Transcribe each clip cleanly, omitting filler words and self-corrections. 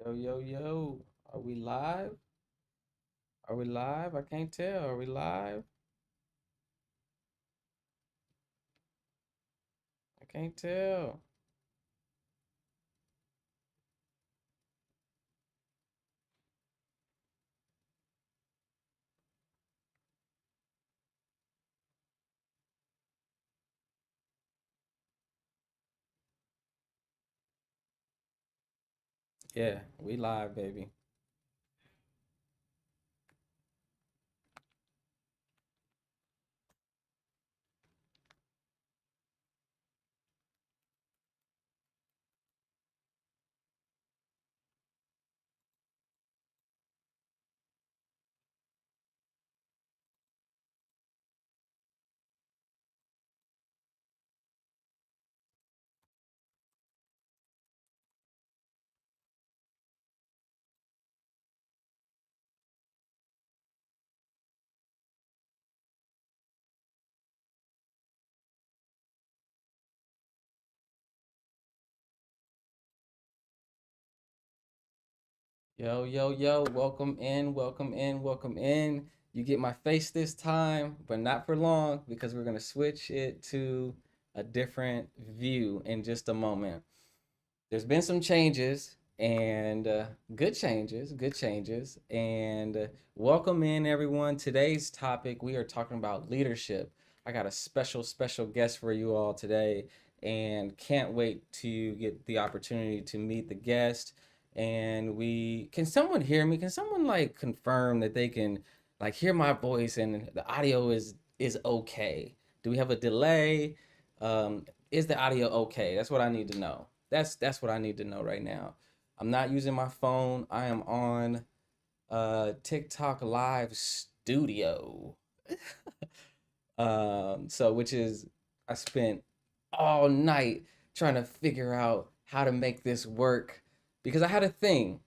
Yo, yo, yo. Are we live? Are we live? I can't tell. Are we live? I can't tell. Yeah, we live, baby. Yo, yo, yo. Welcome in, welcome in, welcome in. You get my face this time, but not for long because we're going to switch it to a different view in just a moment. There's been some changes and good changes. And welcome in, everyone. Today's topic, we are talking about leadership. I got a special guest for you all today and can't wait to get the opportunity to meet the guest. And can someone hear me? Can someone like confirm that they can like hear my voice and the audio is okay? Do we have a delay? Is the audio okay? That's what I need to know. That's what I need to know right now. I'm not using my phone. I am on TikTok Live Studio. So which is I spent all night trying to figure out how to make this work because I had a thing.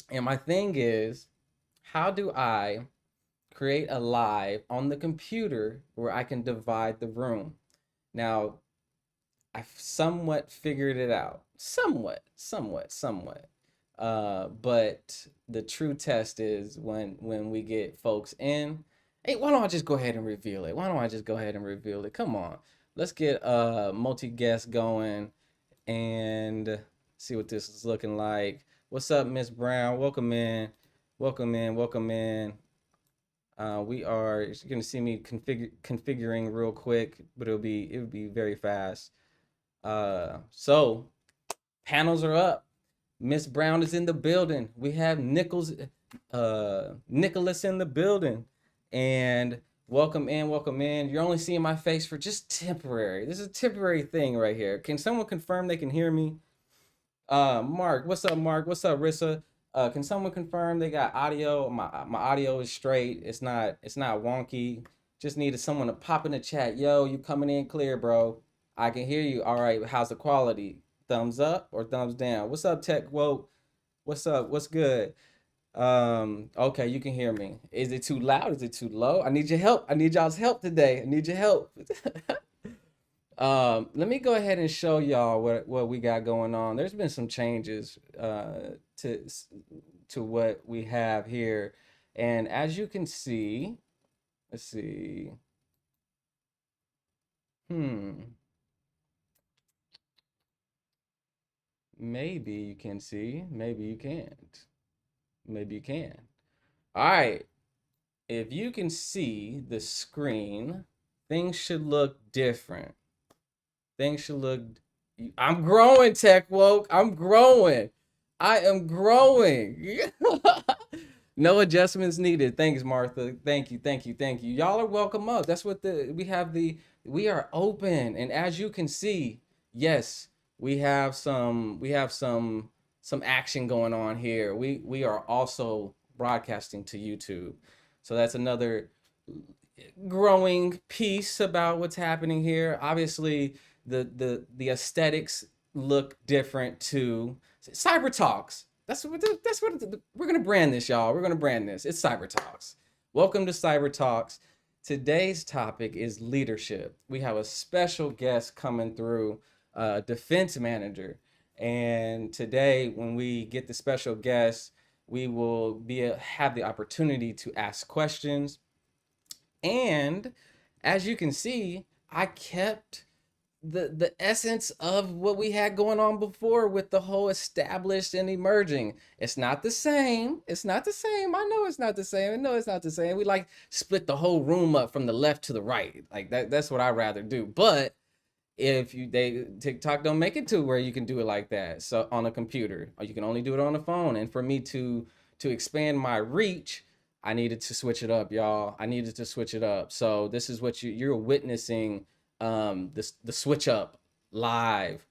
And my thing is, how do I create a live on the computer where I can divide the room? Now, I've somewhat figured it out. Somewhat. But the true test is when we get folks in. Hey, why don't I just go ahead and reveal it? Why don't I just go ahead and reveal it? Come on. Let's get multi-guest going and see what this is looking like. What's up, Miss Brown? Welcome in. Welcome in. Welcome in. We are you're gonna see me configuring real quick, but it'll be very fast. So panels are up. Miss Brown is in the building. We have Nicholas in the building. And welcome in, welcome in. You're only seeing my face for just temporary. This is a temporary thing right here. Can someone confirm they can hear me? Mark, what's up, Mark? What's up, Rissa? Can someone confirm they got audio? My audio is straight. It's not wonky. Just needed someone to pop in the chat. Yo, you coming in clear, bro? I can hear you. All right. How's the quality? Thumbs up or thumbs down? What's up, Tech? Whoa. What's up? What's good? Okay, you can hear me. Is it too loud? Is it too low? I need your help. I need y'all's help today. I need your help. Let me go ahead and show y'all what we got going on. There's been some changes to what we have here, and as you can see, let's see. Hmm, maybe you can see, maybe you can't, maybe you can. All right, if you can see the screen, things should look different. Things should look. I'm growing, Tech Woke. I'm growing. I am growing. No adjustments needed. Thanks, Martha. Thank you, thank you, thank you. Y'all are welcome up. That's what we are open. And as you can see, yes, we have some action going on here. We are also broadcasting to YouTube. So that's another growing piece about what's happening here. Obviously, the aesthetics look different too. Cyber Talks. That's what we're gonna brand this, y'all. We're gonna brand this. It's Cyber Talks. Welcome to Cyber Talks. Today's topic is leadership. We have a special guest coming through, defense manager, And today, when we get the special guest, we will have the opportunity to ask questions. And as you can see, I kept the essence of what we had going on before with the whole established and emerging. It's not the same. It's not the same. I know it's not the same. I know it's not the same. We like split the whole room up from the left to the right. Like that's what I rather do. But if they TikTok don't make it to where you can do it like that. So on a computer, or you can only do it on the phone. And for me to expand my reach, I needed to switch it up, y'all. I needed to switch it up. So this is what you're witnessing, the switch up live.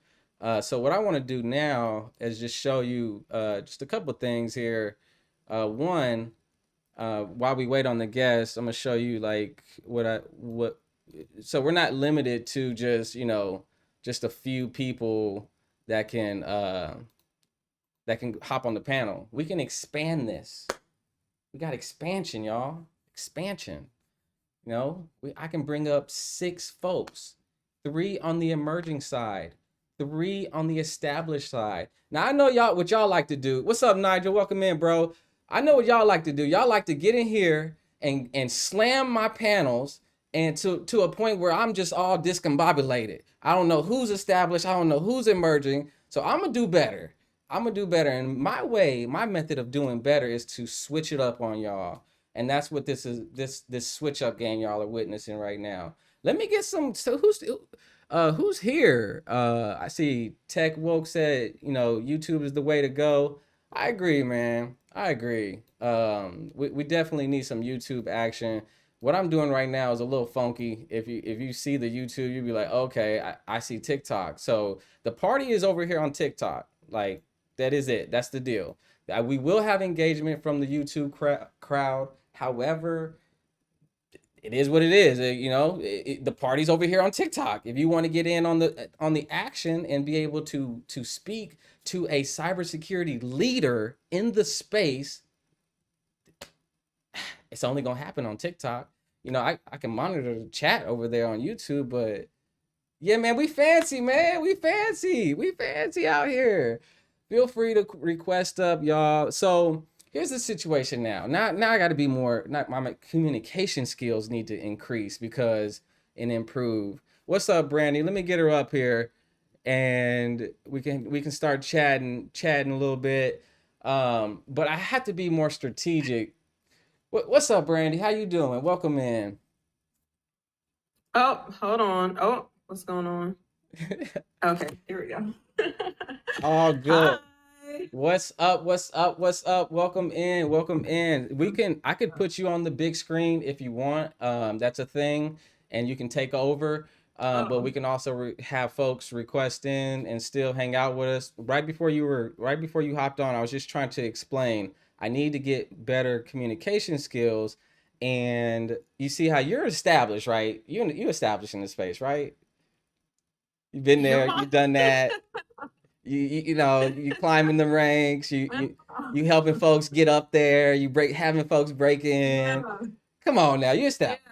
So what I want to do now is just show you just a couple of things here. One, while we wait on the guests, I'm gonna show you like what. So we're not limited to just just a few people that can hop on the panel. We can expand this. We got expansion, y'all. Expansion. I can bring up 6 folks, 3 on the emerging side, 3 on the established side. Now I know y'all what y'all like to do. What's up, Nigel? Welcome in, bro. I know what y'all like to do. Y'all like to get in here and slam my panels and to a point where I'm just all discombobulated. I don't know who's established. I don't know who's emerging. So I'm gonna do better. I'm gonna do better. And my method of doing better is to switch it up on y'all. And that's what this switch up game y'all are witnessing right now. Let me get some. So who's here? I see Tech Woke said, YouTube is the way to go. I agree, man. I agree. We definitely need some YouTube action. What I'm doing right now is a little funky. If you see the YouTube, you'll be like, okay, I see TikTok. So the party is over here on TikTok. Like that is it. That's the deal. We will have engagement from the YouTube crowd. However, it is what it is. The party's over here on TikTok. If you want to get in on the action and be able to speak to a cybersecurity leader in the space, it's only gonna happen on TikTok. I can monitor the chat over there on YouTube, but yeah, man, we fancy, man. We fancy. We fancy out here. Feel free to request up, y'all. So here's the situation now. Now I got to be more. Not my communication skills need to increase and improve. What's up, Brandy? Let me get her up here, and we can start chatting a little bit. But I have to be more strategic. What's up, Brandy? How you doing? Welcome in. Oh, hold on. Oh, what's going on? Okay, here we go. All good. Hi. What's up? What's up? What's up? Welcome in. Welcome in. I could put you on the big screen if you want. That's a thing, and you can take over. But we Oh, can also have folks request in and still hang out with us. Right before you hopped on, I was just trying to explain. I need to get better communication skills, and you see how you're established, right? You established in the space, right? You've been there. yeah. You've done that. You climbing the ranks, you helping folks get up there, having folks break in. Yeah. Come on now, you established.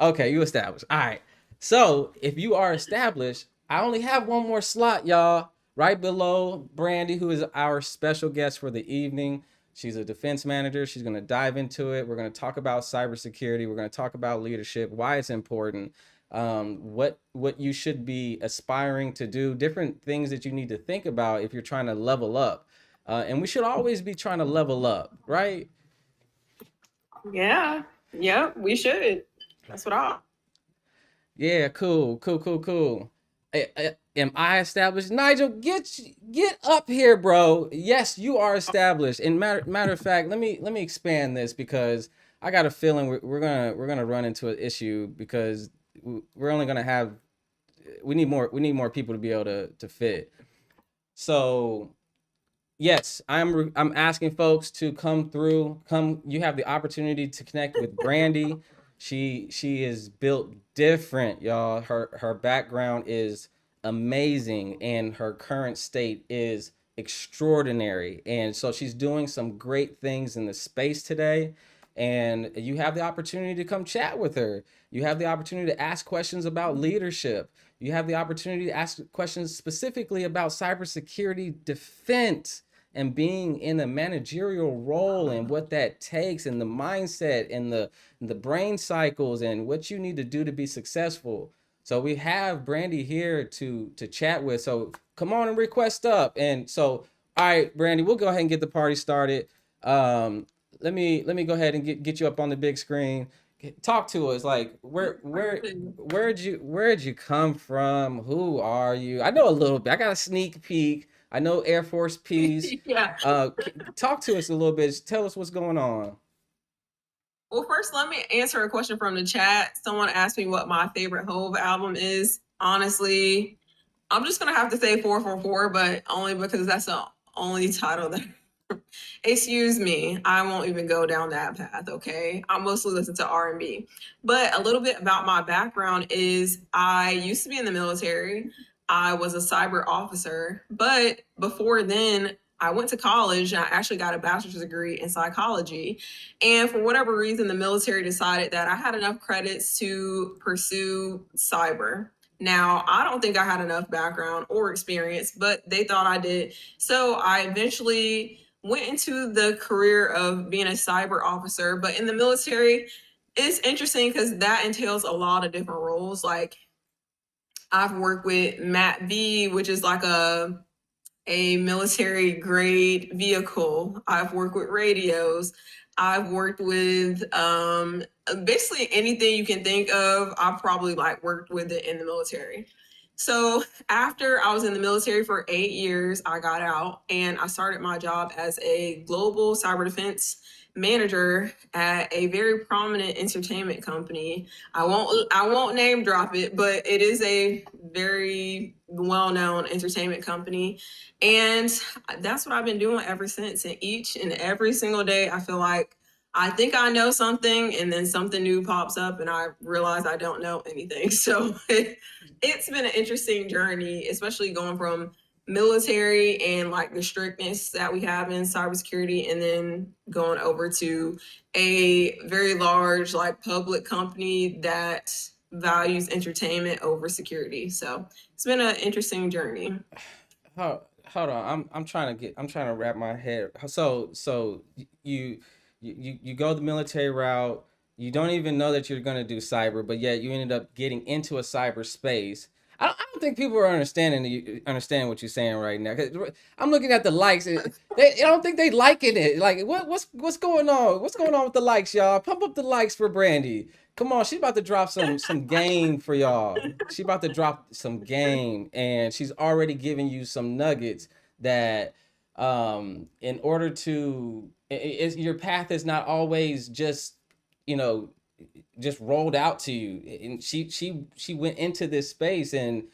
Yeah. Okay, you established. All right. So if you are established, I only have one more slot, y'all. Right below Brandy, who is our special guest for the evening. She's a defense manager. She's going to dive into it. We're going to talk about cybersecurity. We're going to talk about leadership, why it's important, what you should be aspiring to do, different things that you need to think about if you're trying to level up. And we should always be trying to level up, right? Yeah. Yeah, we should. That's what I. Yeah, cool, cool, cool, cool. Am I established? Nigel, get up here, bro. Yes, you are established. And matter of fact, let me expand this because I got a feeling we're gonna run into an issue because we're only gonna have we need more people to be able to fit. So yes, I'm asking folks to come through. Come, you have the opportunity to connect with Brandy. She is built different, y'all. Her background is amazing, and her current state is extraordinary. And so she's doing some great things in the space today. And you have the opportunity to come chat with her. You have the opportunity to ask questions about leadership. You have the opportunity to ask questions specifically about cybersecurity defense and being in a managerial role and what that takes and the mindset and the brain cycles and what you need to do to be successful. So we have Brandy here to chat with. So come on and request up. And so, all right, Brandy, we'll go ahead and get the party started. Um, let me go ahead and get you up on the big screen. Talk to us. Like where'd you come from? Who are you? I know a little bit. I got a sneak peek. I know Air Force Peace. Yeah. Talk to us a little bit. Tell us what's going on. Well, first, let me answer a question from the chat. Someone asked me what my favorite Hove album is. Honestly, I'm just gonna have to say 444, but only because that's the only title that. Excuse me, I won't even go down that path. Okay, I mostly listen to R&B. But a little bit about my background is I used to be in the military. I was a cyber officer, but before then, I went to college and I actually got a bachelor's degree in psychology. And for whatever reason, the military decided that I had enough credits to pursue cyber. Now, I don't think I had enough background or experience, but they thought I did. So I eventually went into the career of being a cyber officer. But in the military, it's interesting because that entails a lot of different roles. Like I've worked with Mat V, which is like a military grade vehicle. I've worked with radios. I've worked with basically anything you can think of. I've probably like worked with it in the military. So after I was in the military for 8 years, I got out and I started my job as a global cyber defense manager at a very prominent entertainment company. I won't name drop it, but it is a very well-known entertainment company. And that's what I've been doing ever since. And each and every single day, I feel like I think I know something, and then something new pops up, and I realize I don't know anything. So it's been an interesting journey, especially going from military and like the strictness that we have in cybersecurity, and then going over to a very large, like public company that values entertainment over security. So it's been an interesting journey. Hold on. I'm trying to wrap my head. So you go the military route. You don't even know that you're gonna do cyber, but yet you ended up getting into a cyber space. I don't think people are understand what you're saying right now. 'Cause I'm looking at the likes. I don't think they liking it. Like what's going on? What's going on with the likes, y'all? Pump up the likes for Brandy. Come on, she's about to drop some game for y'all. She about to drop some game, and she's already giving you some nuggets that in order to your path is not always just you know just rolled out to you. And she went into this space and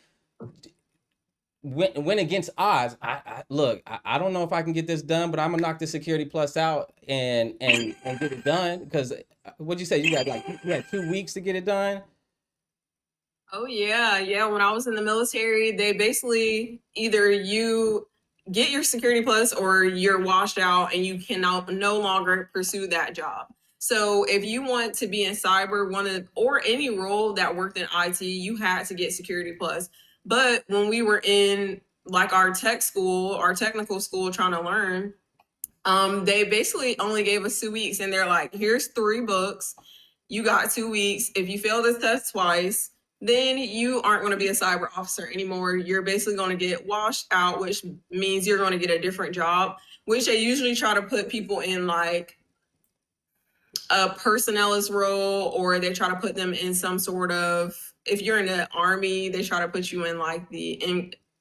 went against odds. I look, I don't know if I can get this done, but I'm gonna knock the security plus out and get it done. Because what'd you say? You had 2 weeks to get it done. Oh yeah, yeah. When I was in the military, they basically either you get your security plus or you're washed out and you can no longer pursue that job. So if you want to be in cyber, one of or any role that worked in IT, you had to get security plus. But when we were in like our tech school, our technical school trying to learn, they basically only gave us 2 weeks and they're like, here's 3 books. You got 2 weeks. If you fail this test twice, then you aren't going to be a cyber officer anymore. You're basically going to get washed out, which means you're going to get a different job, which they usually try to put people in like a personnelist role, or they try to put them in some sort of, if you're in the army, they try to put you in like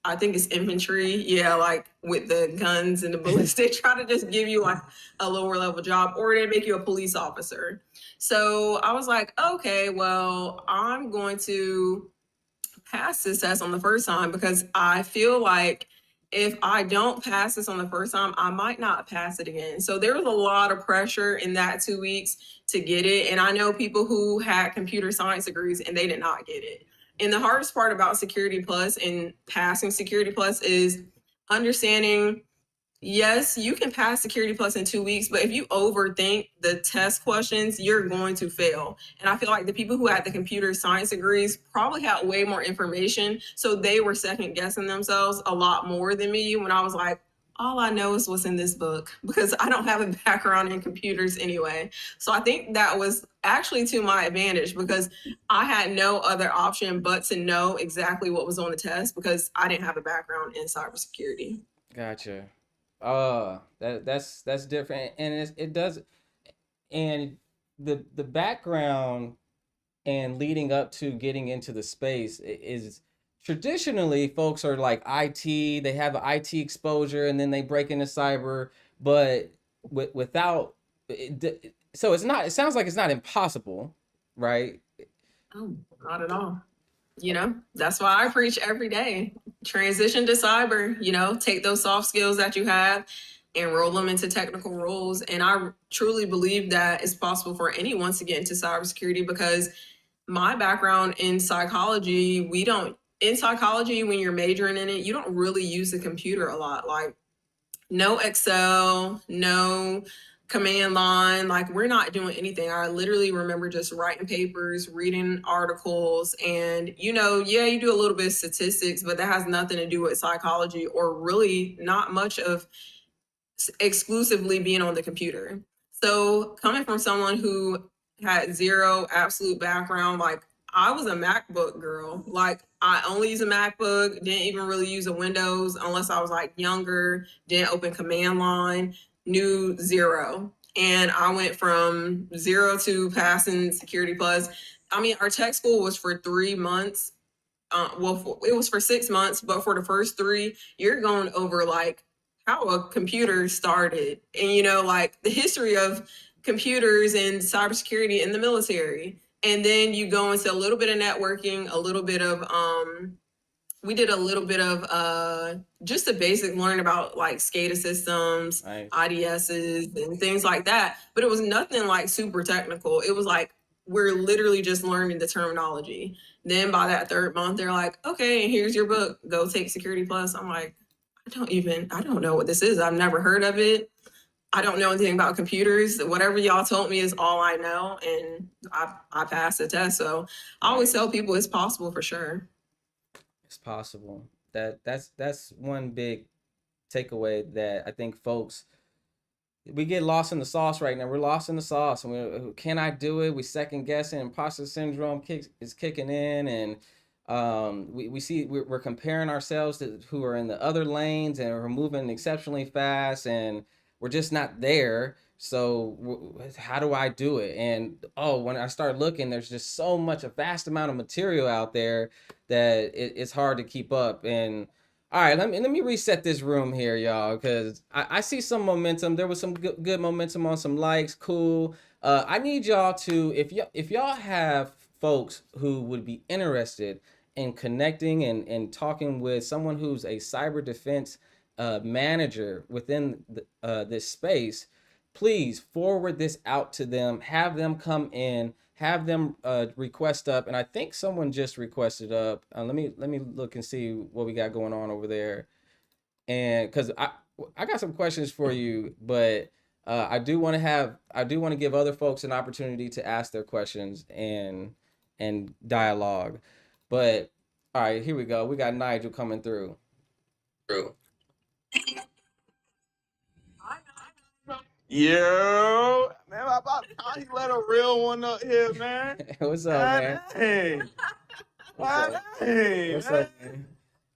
I think it's infantry. Yeah, like with the guns and the bullets. They try to just give you like a lower level job, or they make you a police officer. So I was like, okay, well, I'm going to pass this test on the first time because I feel like if I don't pass this on the first time, I might not pass it again. So there was a lot of pressure in that 2 weeks to get it. And I know people who had computer science degrees and they did not get it. And the hardest part about Security Plus and passing Security Plus is understanding Yes, you can pass Security Plus in 2 weeks, but if you overthink the test questions, you're going to fail. And I feel like the people who had the computer science degrees probably had way more information. So they were second guessing themselves a lot more than me when I was like, all I know is what's in this book because I don't have a background in computers anyway. So I think that was actually to my advantage because I had no other option but to know exactly what was on the test because I didn't have a background in cybersecurity. Gotcha. That's different, and it does, and the background and leading up to getting into the space is traditionally folks are like IT, they have an IT exposure, and then they break into cyber, but without so it's not. It sounds like it's not impossible, right? Oh, not at all. That's why I preach every day. Transition to cyber, take those soft skills that you have and roll them into technical roles. And I truly believe that it's possible for anyone to get into cybersecurity because my background in psychology, in psychology, when you're majoring in it, you don't really use the computer a lot. Like, no Excel, no command line. Like, we're not doing anything. I literally remember just writing papers, reading articles, and yeah, you do a little bit of statistics, but that has nothing to do with psychology or really not much of exclusively being on the computer. So, coming from someone who had zero absolute background, like, I was a MacBook girl. Like, I only use a MacBook, didn't even really use a Windows unless I was like younger, didn't open command line, knew zero. And I went from zero to passing Security Plus. I mean, our tech school was for 3 months. It was for 6 months, but for the first three, you're going over like how a computer started and like the history of computers and cybersecurity in the military. And then you go into a little bit of networking, a little bit of we did a little bit of just a basic learn about like SCADA systems, Nice. IDSs, and things like that. But it was nothing like super technical. It was like we're literally just learning the terminology. Then by that third month, they're like, okay, and here's your book. Go take Security Plus. I'm like, I don't know what this is. I've never heard of it. I don't know anything about computers. Whatever y'all told me is all I know, and I passed the test. So I always Nice. tell people it's possible for sure. It's possible. That's one big takeaway that I think folks, we get lost in the sauce right now. We're lost in the sauce, and can I do it? We second guessing. Imposter syndrome is kicking in, and we see we're comparing ourselves to who are in the other lanes, and we're moving exceptionally fast, and we're just not there. So how do I do it? And when I start looking, there's just so much, a vast amount of material out there that it's hard to keep up. And all right, let me reset this room here, y'all, because I see some momentum. There was some good momentum on some likes. Cool. I need y'all to, if y'all have folks who would be interested in connecting and talking with someone who's a cyber defense manager within this space, please forward this out to them. Have them come in. Have them request up, and I think someone just requested up. Let me look and see what we got going on over there, and because I got some questions for you, but I do want to give other folks an opportunity to ask their questions and dialogue. But all right, here we go. We got Nigel coming through. True. Yo, man, I about he let a real one up here, man. What's up, God man? dang. God dang, What's man. up, man?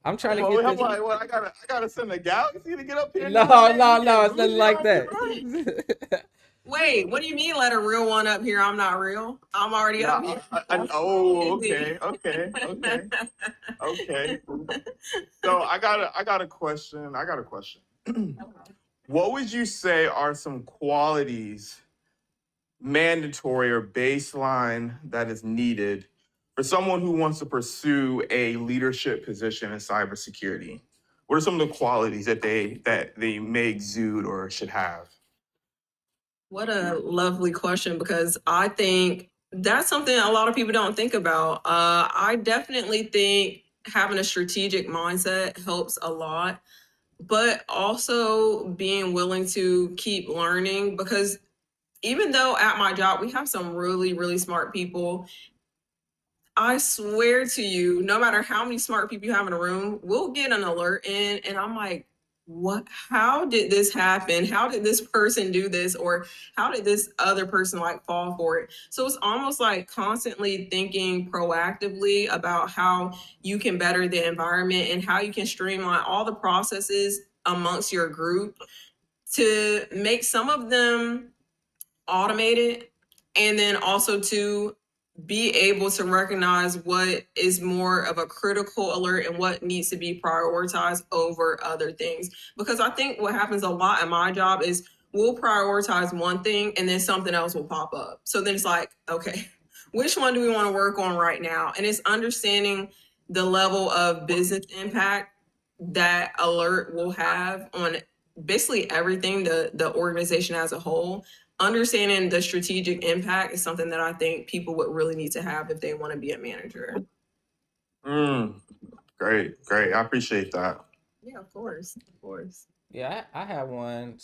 I'm trying to Well, get I'm this. like, what? I gotta send a galaxy to get up here No, now, man. no, You no, getting it's nothing bougie like on me, bro? that. Wait, what do you mean let a real one up here? I'm not real. I'm already up here. Oh, okay. So I got a question. What would you say are some qualities, mandatory or baseline, that is needed for someone who wants to pursue a leadership position in cybersecurity? What are some of the qualities that they may exude or should have? What a lovely question because I think that's something a lot of people don't think about. I definitely think having a strategic mindset helps a lot. but also being willing to keep learning, because even though at my job we have some really, really smart people, I swear to you, no matter how many smart people you have in a room, we'll get an alert in, and I'm like, what? How did this happen? How did this person do this? Or how did this other person like fall for it? So it's almost like constantly thinking proactively about how you can better the environment and how you can streamline all the processes amongst your group to make some of them automated, and then also to be able to recognize what is more of a critical alert and what needs to be prioritized over other things. Because I think what happens a lot in my job is we'll prioritize one thing and then something else will pop up. So then it's like, okay, which one do we want to work on right now? And it's understanding the level of business impact that alert will have on basically everything, the organization as a whole. Understanding the strategic impact is something that I think people would really need to have if they want to be a manager. Great, great. I appreciate that. Yeah, of course, of course. Yeah, I have one.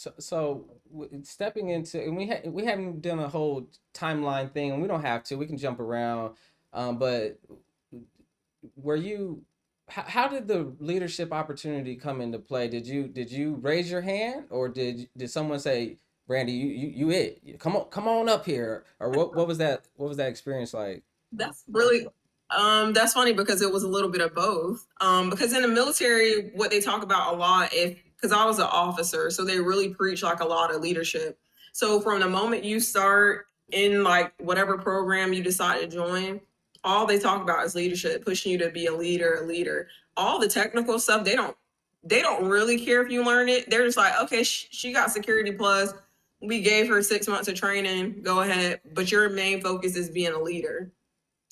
Stepping into, and we haven't done a whole timeline thing, and we don't have to. We can jump around. But were you? How did the leadership opportunity come into play? Did you raise your hand, or did someone say, Brandy, come on up here, or what was that experience like? That's really that's funny because it was a little bit of both. Because in the military, what they talk about a lot, if because I was an officer, so they really preach like a lot of leadership. So from the moment you start in like whatever program you decide to join, all they talk about is leadership, pushing you to be a leader, a leader. All the technical stuff, they don't really care if you learn it. They're just like, okay, she got security plus. We gave her 6 months of training. Go ahead, but your main focus is being a leader.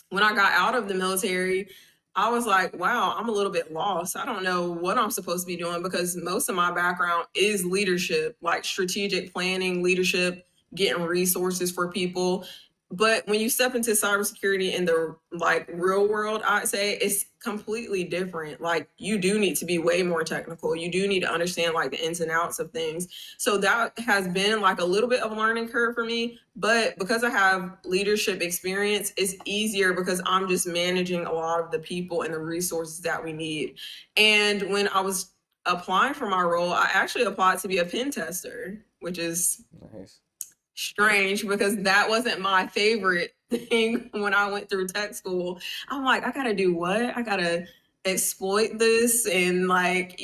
When I got out of the military, I was like, wow, I'm a little bit lost. I don't know what I'm supposed to be doing because most of my background is leadership, like strategic planning, leadership, getting resources for people. But when you step into cybersecurity in the like real world, I'd say it's completely different. Like you do need to be way more technical. You do need to understand like the ins and outs of things. So that has been like a little bit of a learning curve for me. But because I have leadership experience, it's easier because I'm just managing a lot of the people and the resources that we need. And when I was applying for my role, I actually applied to be a pen tester, which is Nice. strange because that wasn't my favorite thing when I went through tech school. I'm like, I gotta do what? I gotta exploit this and like,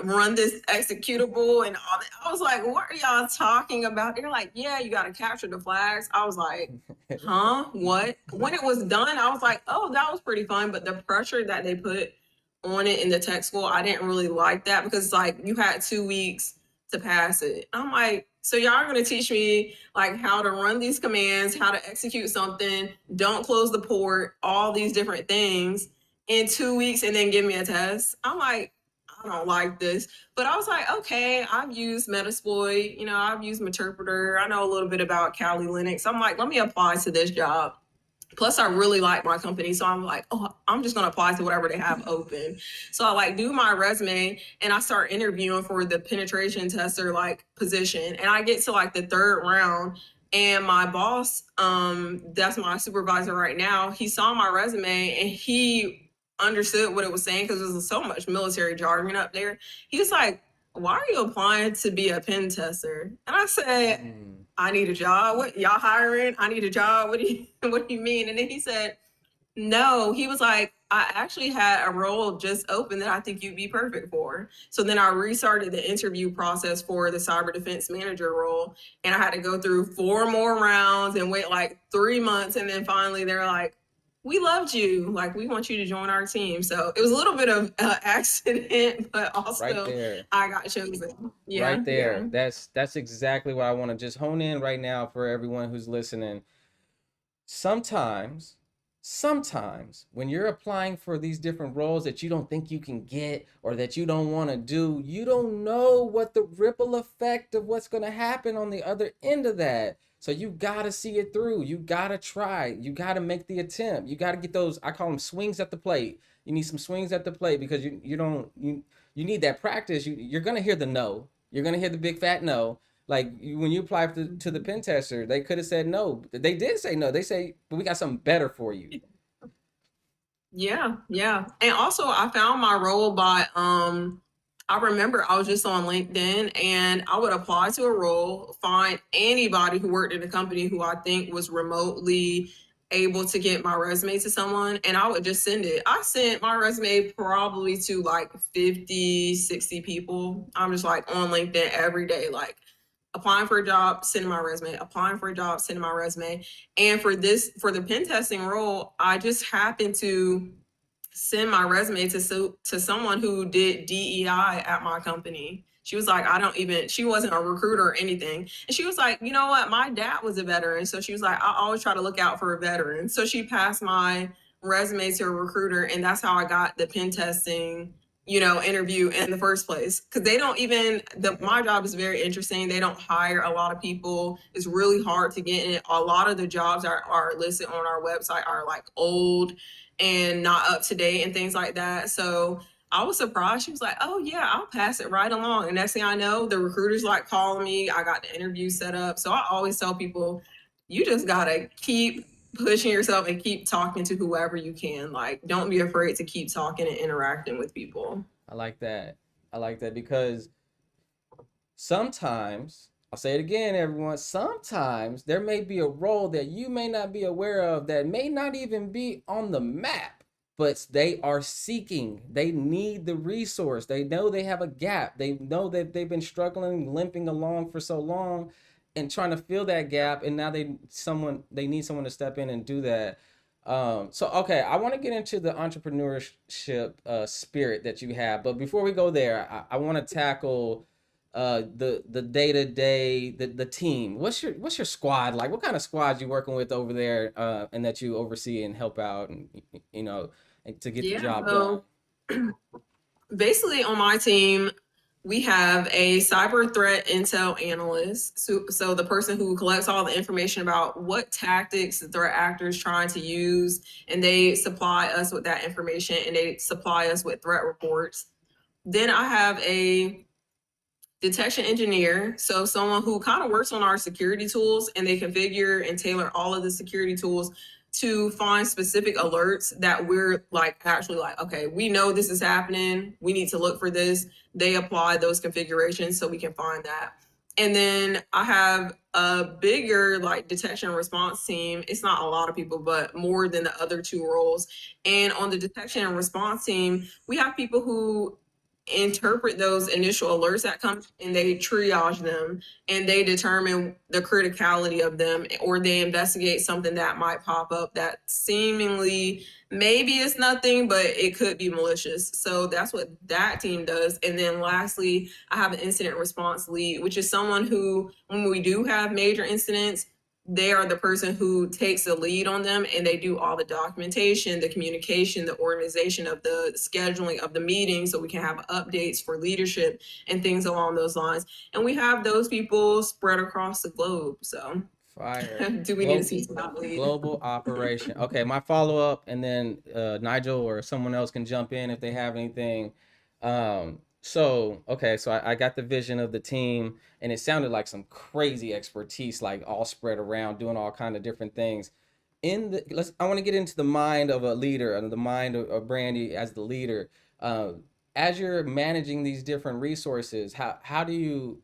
run this executable and all that. I was like, what are y'all talking about? They're like, yeah, you gotta capture the flags. I was like, huh? What? When it was done, I was like, oh, that was pretty fun. But the pressure that they put on it in the tech school, I didn't really like that because like you had 2 weeks to pass it. I'm like, so y'all are gonna teach me like how to run these commands, how to execute something, don't close the port, all these different things in 2 weeks and then give me a test. I'm like, I don't like this. But I was like, okay, I've used Metasploit, I've used Meterpreter, I know a little bit about Kali Linux. I'm like, let me apply to this job. Plus, I really like my company. So I'm like, oh, I'm just going to apply to whatever they have open. So I like do my resume and I start interviewing for the penetration tester like position. And I get to like the third round and my boss, that's my supervisor right now, he saw my resume and he understood what it was saying because there's so much military jargon up there. He was like, why are you applying to be a pen tester? And I said, I need a job. What y'all hiring? I need a job. What do you mean? And then he said, no, he was like, I actually had a role just open that I think you'd be perfect for. So then I restarted the interview process for the cyber defense manager role. And I had to go through 4 more rounds and wait like 3 months. And then finally they're like, we loved you. Like, we want you to join our team. So it was a little bit of accident, but also Right there. I got chosen. Yeah. Right there. Yeah. That's exactly what I want to just hone in right now for everyone who's listening. Sometimes, sometimes when you're applying for these different roles that you don't think you can get or that you don't want to do, you don't know what the ripple effect of what's going to happen on the other end of that. So you got to see it through. You got to try. You got to make the attempt. You got to get those, I call them swings at the plate. You need some swings at the plate because you don't, you need that practice. You're gonna hear the no. You're gonna hear the big fat no. Like when you apply to the pen tester, they could have said no. They did say no. They say, but we got something better for you. Yeah, yeah. And also I found my role by I remember I was just on LinkedIn and I would apply to a role, find anybody who worked in the company who I think was remotely able to get my resume to someone, and I would just send it. I sent my resume probably to like 50, 60 people. I'm just like on LinkedIn every day, like applying for a job, sending my resume, applying for a job, sending my resume. And for the pen testing role, I just happened to send my resume to someone who did DEI at my company. She was like, she wasn't a recruiter or anything. And she was like, you know what? My dad was a veteran. So she was like, I always try to look out for a veteran. So she passed my resume to a recruiter. And that's how I got the pen testing, interview in the first place. Cause they don't even, my job is very interesting. They don't hire a lot of people. It's really hard to get in. A lot of the jobs are listed on our website are like old and not up to date and things like that. So I was surprised. She was like, "Oh yeah, I'll pass it right along." And next thing I know, the recruiters like calling me. I got the interview set up. So I always tell people, you just gotta keep pushing yourself and keep talking to whoever you can. Like, don't be afraid to keep talking and interacting with people. I like that. I like that because sometimes, I'll say it again, everyone, sometimes there may be a role that you may not be aware of that may not even be on the map, but they are seeking. They need the resource. They know they have a gap. They know that they've been struggling, limping along for so long and trying to fill that gap. And now they need someone to step in and do that. So okay, I want to get into the entrepreneurship spirit that you have, but before we go there, I want to tackle the day to day the team. What's your squad like? What kind of squad you working with over there, and that you oversee and help out, and you know, to get the Yeah. job So done? basically, on my team, we have a cyber threat intel analyst. So the person who collects all the information about what tactics the threat actor is trying to use, and they supply us with that information and they supply us with threat reports. Then I have a detection engineer. So someone who kind of works on our security tools and they configure and tailor all of the security tools to find specific alerts that we're like actually like, okay, we know this is happening. We need to look for this. They apply those configurations so we can find that. And then I have a bigger like detection and response team. It's not a lot of people, but more than the other two roles. And on the detection and response team, we have people who interpret those initial alerts that come and they triage them and they determine the criticality of them, or they investigate something that might pop up that seemingly maybe it's nothing but it could be malicious. So that's what that team does. And then lastly, I have an incident response lead, which is someone who, when we do have major incidents, they are the person who takes the lead on them and they do all the documentation, the communication, the organization of the scheduling of the meeting so we can have updates for leadership and things along those lines. And we have those people spread across the globe. So Fire. do we need to see top lead? Global operation. Okay, my follow up, and then Nigel or someone else can jump in if they have anything. So I got the vision of the team, and it sounded like some crazy expertise, like all spread around, doing all kind of different things. I want to get into the mind of a leader, and the mind of Brandy as the leader. Uh, as you're managing these different resources, how do you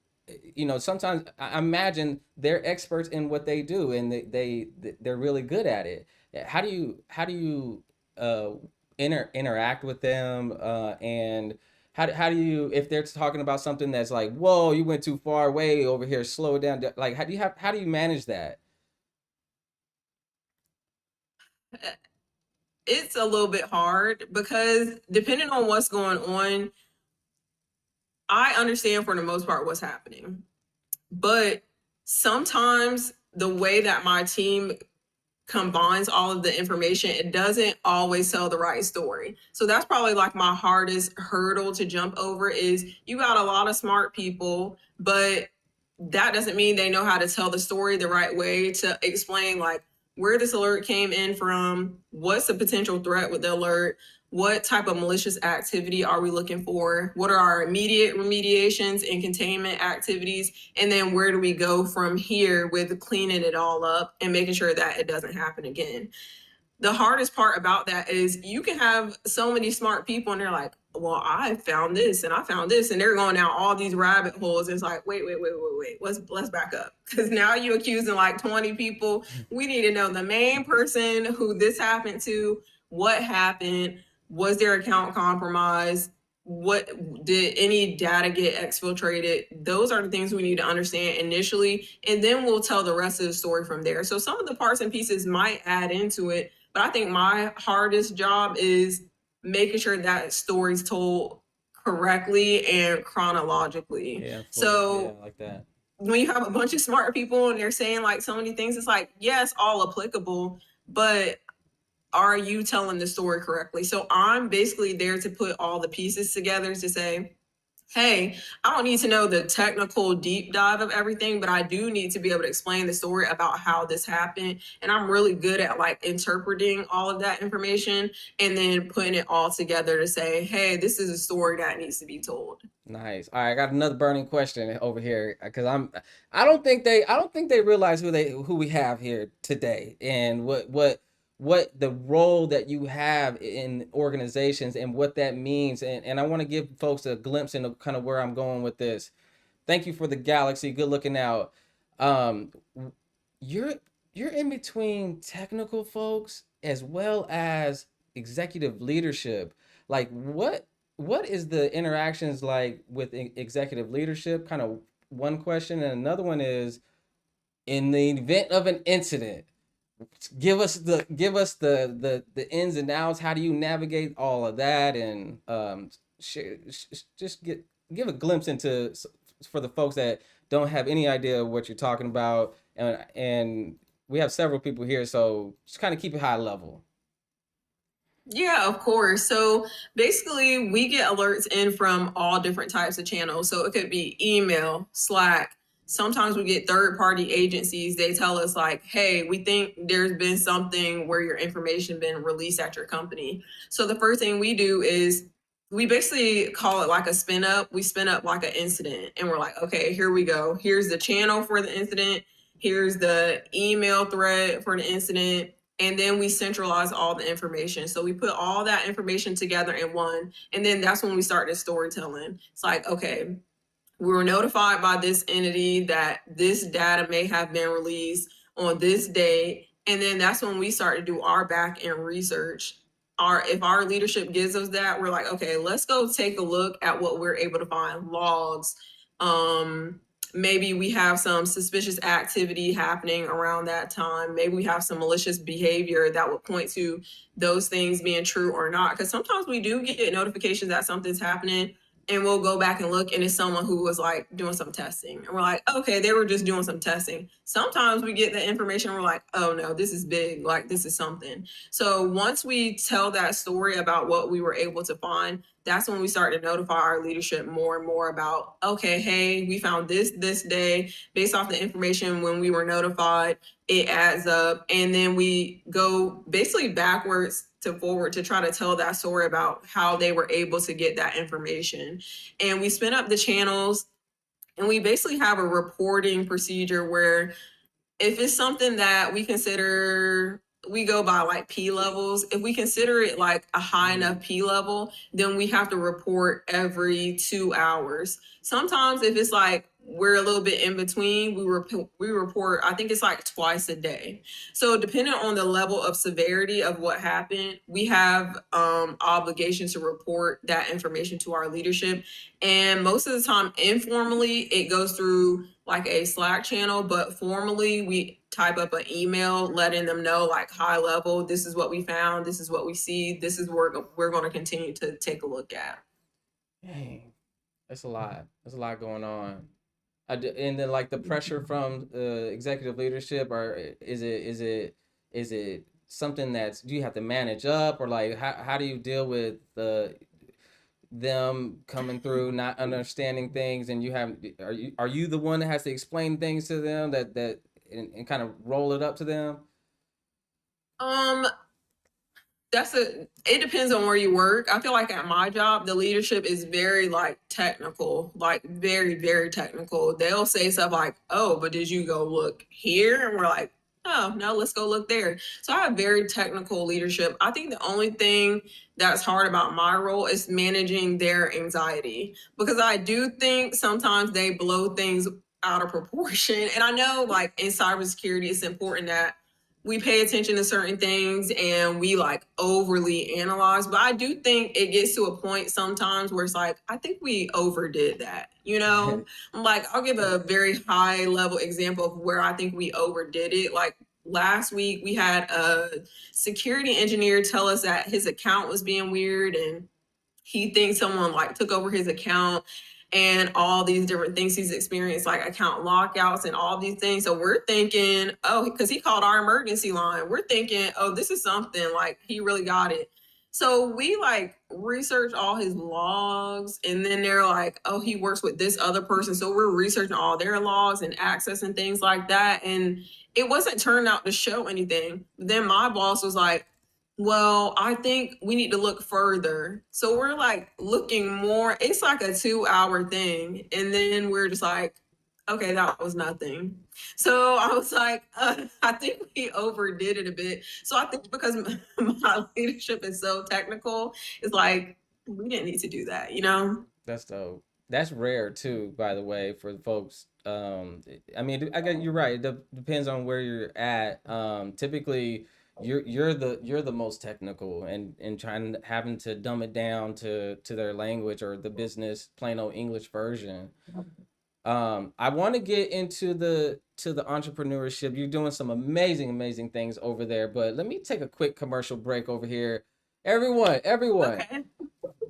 sometimes I imagine they're experts in what they do, and they're really good at it. How do you uh interact with them, and how do you, if they're talking about something that's like, whoa, you went too far, way over here, slow it down, like how do you manage that? It's a little bit hard because depending on what's going on, I understand for the most part what's happening. But sometimes the way that my team combines all of the information, it doesn't always tell the right story. So that's probably like my hardest hurdle to jump over is you got a lot of smart people, but that doesn't mean they know how to tell the story the right way to explain like where this alert came in from, what's the potential threat with the alert, what type of malicious activity are we looking for? What are our immediate remediations and containment activities? And then where do we go from here with cleaning it all up and making sure that it doesn't happen again? The hardest part about that is you can have so many smart people and they're like, well, I found this and I found this, and they're going down all these rabbit holes. It's like, wait. Let's back up. Because now you're accusing like 20 people. We need to know the main person who this happened to, what happened, was their account compromised, what did any data get exfiltrated? Those are the things we need to understand initially, and then we'll tell the rest of the story from there. So some of the parts and pieces might add into it, but I think my hardest job is making sure that story's told correctly and chronologically. Yeah, So I like that. when you have a bunch of smart people and they're saying like so many things, it's like, yes, all applicable, but are you telling the story correctly? So I'm basically there to put all the pieces together to say, hey, I don't need to know the technical deep dive of everything, but I do need to be able to explain the story about how this happened. And I'm really good at like interpreting all of that information and then putting it all together to say, hey, this is a story that needs to be told. Nice. All right, I got another burning question over here because I don't think they realize who we have here today and what the role that you have in organizations and what that means, and I want to give folks a glimpse into kind of where I'm going with this. Thank you for the galaxy. Good looking out. Um, you're you're in between technical folks as well as executive leadership. Like what is the interactions like with executive leadership? Kind of one question, and another one is in the event of an incident. Give us the ins and outs. How do you navigate all of that? And just give a glimpse into for the folks that don't have any idea what you're talking about. And we have several people here, so just kind of keep it high level. Yeah, of course. So basically, we get alerts in from all different types of channels. So it could be email, Slack. Sometimes we get third party agencies. They tell us, like, hey, we think there's been something where your information been released at your company. So the first thing we do is we basically call it like a spin up. We spin up like an incident and we're like, okay, here we go. Here's the channel for the incident. Here's the email thread for the incident, and then we centralize all the information. So we put all that information together in one, and then that's when we start the storytelling. It's like, okay, we were notified by this entity that this data may have been released on this day, and then that's when we start to do our back end research. If our leadership gives us that, we're like, okay, let's go take a look at what we're able to find, logs. um Maybe we have some suspicious activity happening around that time. Maybe we have some malicious behavior that would point to those things being true or not, because sometimes we do get notifications that something's happening, and we'll go back and look, and it's someone who was like doing some testing, and we're like, okay, they were just doing some testing. Sometimes we get the information and we're like, oh no, this is big, like this is something. So once we tell that story about what we were able to find, that's when we start to notify our leadership more and more about, okay, hey, we found this day based off the information when we were notified. It adds up, and then we go basically backwards to forward to try to tell that story about how they were able to get that information. And we spin up the channels, and we basically have a reporting procedure where if it's something that we consider, we go by like P levels. If we consider it like a high enough P level, then we have to report every 2 hours. Sometimes if it's like we're a little bit in between, we report, I think it's like twice a day. So depending on the level of severity of what happened, we have obligations to report that information to our leadership. And most of the time, informally, it goes through like a Slack channel, but formally, we type up an email letting them know, like high level, this is what we found, this is what we see, this is what we're going to continue to take a look at. Dang, that's a lot. There's a lot going on. And then like the pressure from executive leadership, or is it something that's do you have to manage up, or like how do you deal with them coming through not understanding things, and are you the one that has to explain things to them and kind of roll it up to them? Um, It depends on where you work. I feel like at my job, the leadership is very like technical, like very, very technical. They'll say stuff like, "Oh, but did you go look here?" And we're like, "Oh, no, let's go look there." So I have very technical leadership. I think the only thing that's hard about my role is managing their anxiety, because I do think sometimes they blow things out of proportion. And I know like in cybersecurity, it's important that we pay attention to certain things and we like overly analyze. But I do think it gets to a point sometimes where it's like, I think we overdid that, you know? Like, I'll give a very high level example of where I think we overdid it. Like last week, we had a security engineer tell us that his account was being weird, and he thinks someone like took over his account and all these different things he's experienced, like account lockouts and all these things. So we're thinking, oh, because he called our emergency line, we're thinking, oh, this is something like he really got it. So we like research all his logs, and then they're like, oh, he works with this other person. So we're researching all their logs and access and things like that. And it wasn't turning out to show anything. Then my boss was like, well, I think we need to look further. So we're like looking more. It's like a 2 hour thing. And then we're just like, okay, that was nothing. So I was like, I think we overdid it a bit. So I think because my leadership is so technical, it's like, we didn't need to do that, you know? That's dope. That's rare too, by the way, for the folks. I mean, I get you're right. It depends on where you're at. Typically, you're the most technical, and trying having to dumb it down to their language or the business plain old English version. I want to get into the entrepreneurship. You're doing some amazing, amazing things over there, but let me take a quick commercial break over here. Everyone, Okay.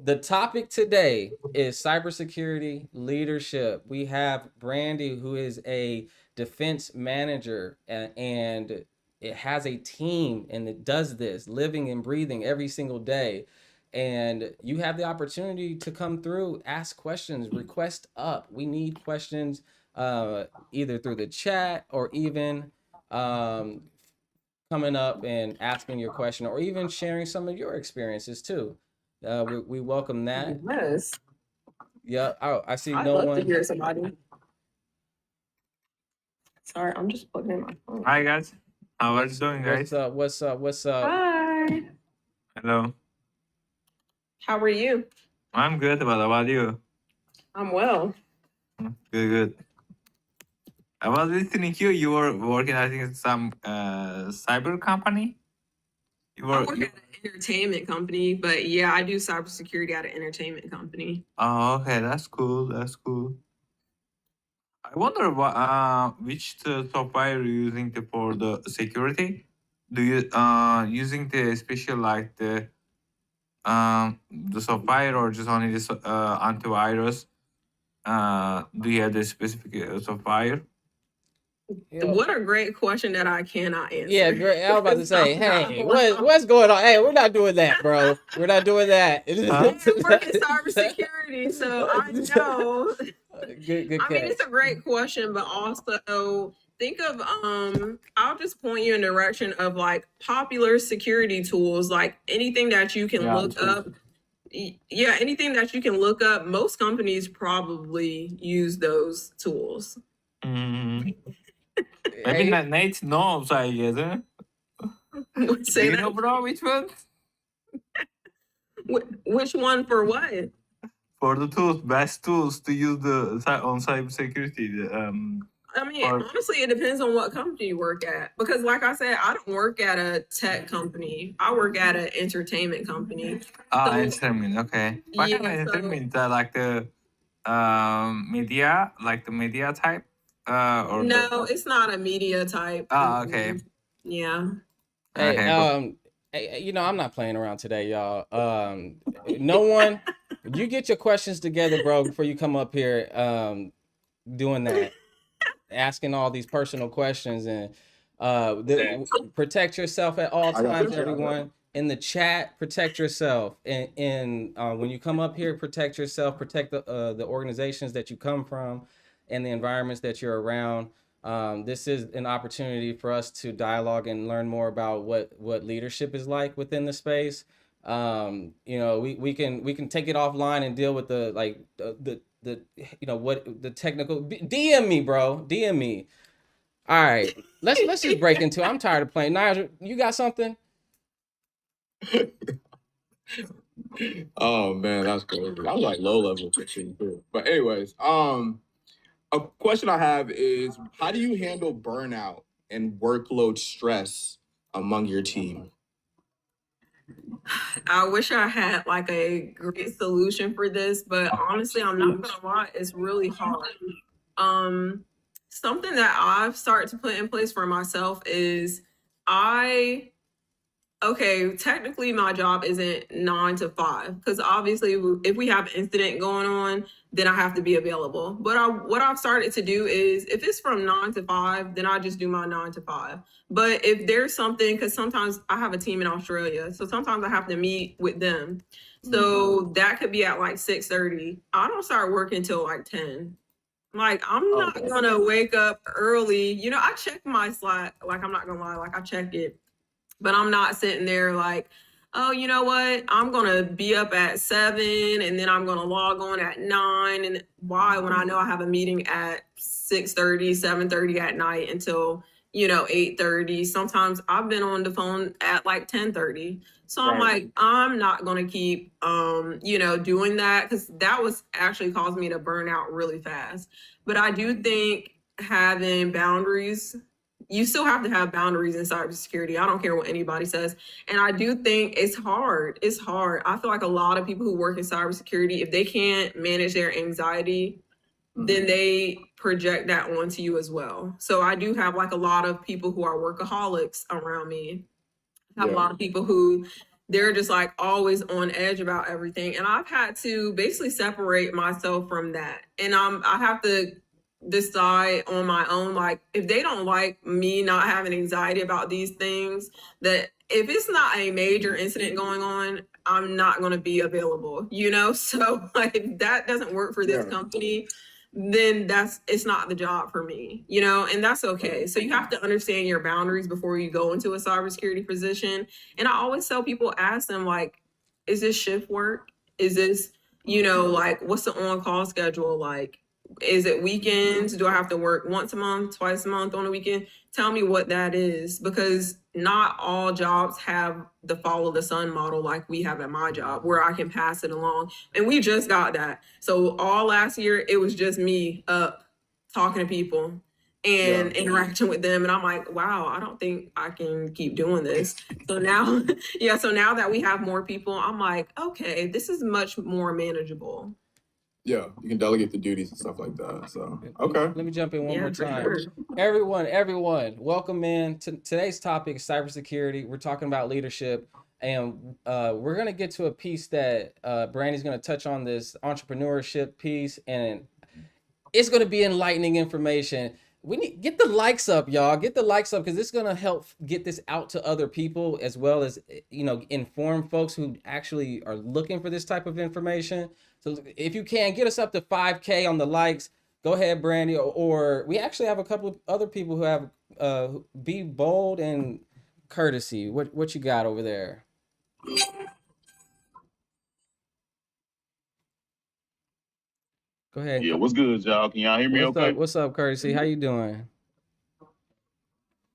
the topic today is cybersecurity leadership. We have Brandy, who is a defense manager, and it has a team and it does this living and breathing every single day. And you have the opportunity to come through, ask questions, request up. We need questions either through the chat or even um, coming up and asking your question or even sharing some of your experiences too. We welcome that. Yes. Yeah. Oh, I see I'd no love to one. hear somebody. Sorry, I'm just plugging in my phone. Hi guys, how are you doing, What's guys? up? What's up? What's up? Hi. Hello, How are you? I'm good. What about you? I'm well. Good, good. I was listening to you. You were working, I think, at some cyber company. You I were. work at an entertainment company, but yeah, I do cybersecurity at an entertainment company. Oh, okay. That's cool. That's cool. I wonder what which software you're using for the security. Do you using the special like the software or just only the antivirus? Do you have the specific software? Yeah. What a great question that I cannot answer. Yeah, great. I was about to say, I'm not hey, allowed. what's going on? Hey, we're not doing that, bro. We're not doing that. Huh? I work in cybersecurity, so I know. Good I mean, it's catch. a great question, but also think of I'll just point you in the direction of like popular security tools, like anything that you can look up. Yeah, anything that you can look up. Most companies probably use those tools. Mm, maybe Hey, Nate knows, I guess. Huh? Do Say you that. know, bro, which one? Which one for what? For the tools, best tools to use on cybersecurity. I mean, Or honestly, it depends on what company you work at. Because, like I said, I don't work at a tech company. I work at an entertainment company. So, entertainment. Okay. What kind of yeah, so entertainment? Like the media, like the media type. Or no, it's not a media type. okay. Yeah. hey, Okay. But I'm not playing around today, y'all. No one, you get your questions together, bro, before you come up here, doing that, asking all these personal questions and protect yourself at all times, everyone. In the chat, protect yourself, and when you come up here, protect yourself, protect the organizations that you come from, and the environments that you're around. This is an opportunity for us to dialogue and learn more about what leadership is like within the space. We can take it offline and deal with the what the technical. DM me, bro. DM me. All right, let's just break into. I'm tired of playing. Nigel, you got something? Oh man, that's crazy. I was like low level fishing too. But anyways, a question I have is how do you handle burnout and workload stress among your team? I wish I had like a great solution for this, but honestly, I'm not gonna lie, it's really hard. Um, Something that I've started to put in place for myself is I okay, technically my job isn't 9 to 5 because obviously if we have an incident going on, then I have to be available. But what I've started to do is if it's from 9 to 5, then I just do my 9 to 5. But if there's something, because sometimes I have a team in Australia, so sometimes I have to meet with them. So that could be at like 6:30. I don't start working until like 10. Like I'm not gonna wake up early. I check my Slack. Like I'm not gonna lie, like I check it, but I'm not sitting there like, oh, you know what? I'm gonna be up at 7 and then I'm gonna log on at 9. And why when I know I have a meeting at 6:30, 7:30 at night until 8:30. Sometimes I've been on the phone at like 10:30. So I'm like, I'm not gonna keep doing that because that was actually caused me to burn out really fast. But I do think having boundaries, you still have to have boundaries in cybersecurity. I don't care what anybody says. And I do think it's hard. It's hard. I feel like a lot of people who work in cybersecurity, if they can't manage their anxiety, then they project that onto you as well. So I do have like a lot of people who are workaholics around me. I have a lot of people who they're just like always on edge about everything. And I've had to basically separate myself from that. And I have to decide on my own, like if they don't like me not having anxiety about these things, that if it's not a major incident going on, I'm not going to be available, So like if that doesn't work for this company, then it's not the job for me, and that's okay. So you have to understand your boundaries before you go into a cybersecurity position. And I always tell people, ask them like, is this shift work? Is this, like what's the on-call schedule like? Is it weekends? Do I have to work once a month, twice a month on a weekend? Tell me what that is, because not all jobs have the follow the sun model like we have at my job where I can pass it along. And we just got that. So all last year, it was just me up talking to people and interacting with them. And I'm like, wow, I don't think I can keep doing this. So now, so now that we have more people, I'm like, okay, this is much more manageable. Yeah, you can delegate the duties and stuff like that. So okay. Let me jump in one more for time. sure. Everyone, welcome in to today's topic is cybersecurity. We're talking about leadership, and we're gonna get to a piece that Brandy's gonna touch on, this entrepreneurship piece, and it's gonna be enlightening information. We need get the likes up, y'all. Get the likes up because it's gonna help get this out to other people as well as inform folks who actually are looking for this type of information. So if you can get us up to 5K on the likes, go ahead, Brandy. Or we actually have a couple of other people who have be bold and courtesy. What you got over there? Go ahead. Yeah, what's good, y'all? Can y'all hear me okay? What's up, courtesy? How you doing?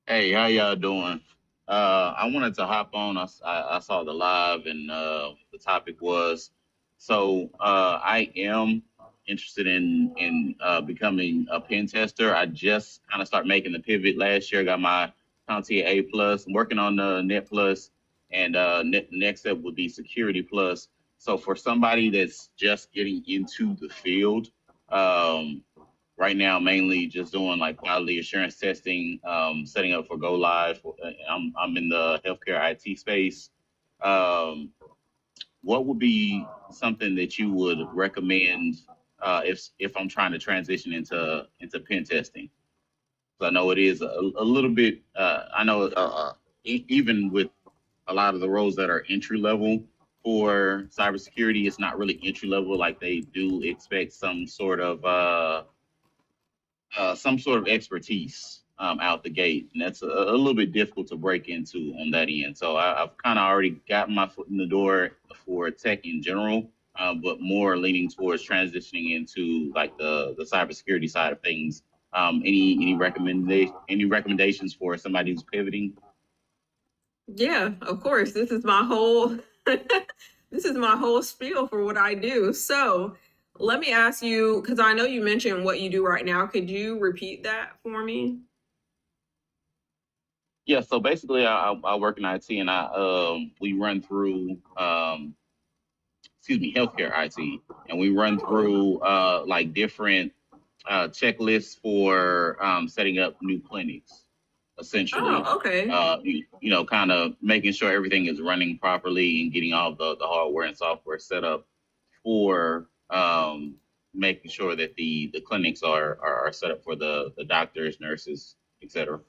Hey, how y'all doing? I wanted to hop on. I saw the live, and the topic was, so I am interested in becoming a pen tester. I just kind of started making the pivot last year. Got my CompTIA A plus. I'm working on the Net Plus, and next step would be Security Plus. So for somebody that's just getting into the field, right now, mainly just doing like quality assurance testing, setting up for go live. I'm in the healthcare IT space. What would be something that you would recommend if I'm trying to transition into pen testing? So I know it is a little bit. I know even with a lot of the roles that are entry level for cybersecurity, it's not really entry level. Like they do expect some sort of some sort of expertise out the gate, and that's a little bit difficult to break into on that end. So I've kind of already gotten my foot in the door for tech in general, but more leaning towards transitioning into like the cybersecurity side of things. Any recommendations for somebody who's pivoting? Yeah, of course. This is my whole this is my whole spiel for what I do. So let me ask you, because I know you mentioned what you do right now. Could you repeat that for me? Yeah, so basically, I work in IT, and we run through healthcare IT, and we run through like different checklists for setting up new clinics, essentially. Oh, okay. Kind of making sure everything is running properly and getting all the hardware and software set up for making sure that the clinics are set up for the doctors, nurses, etc.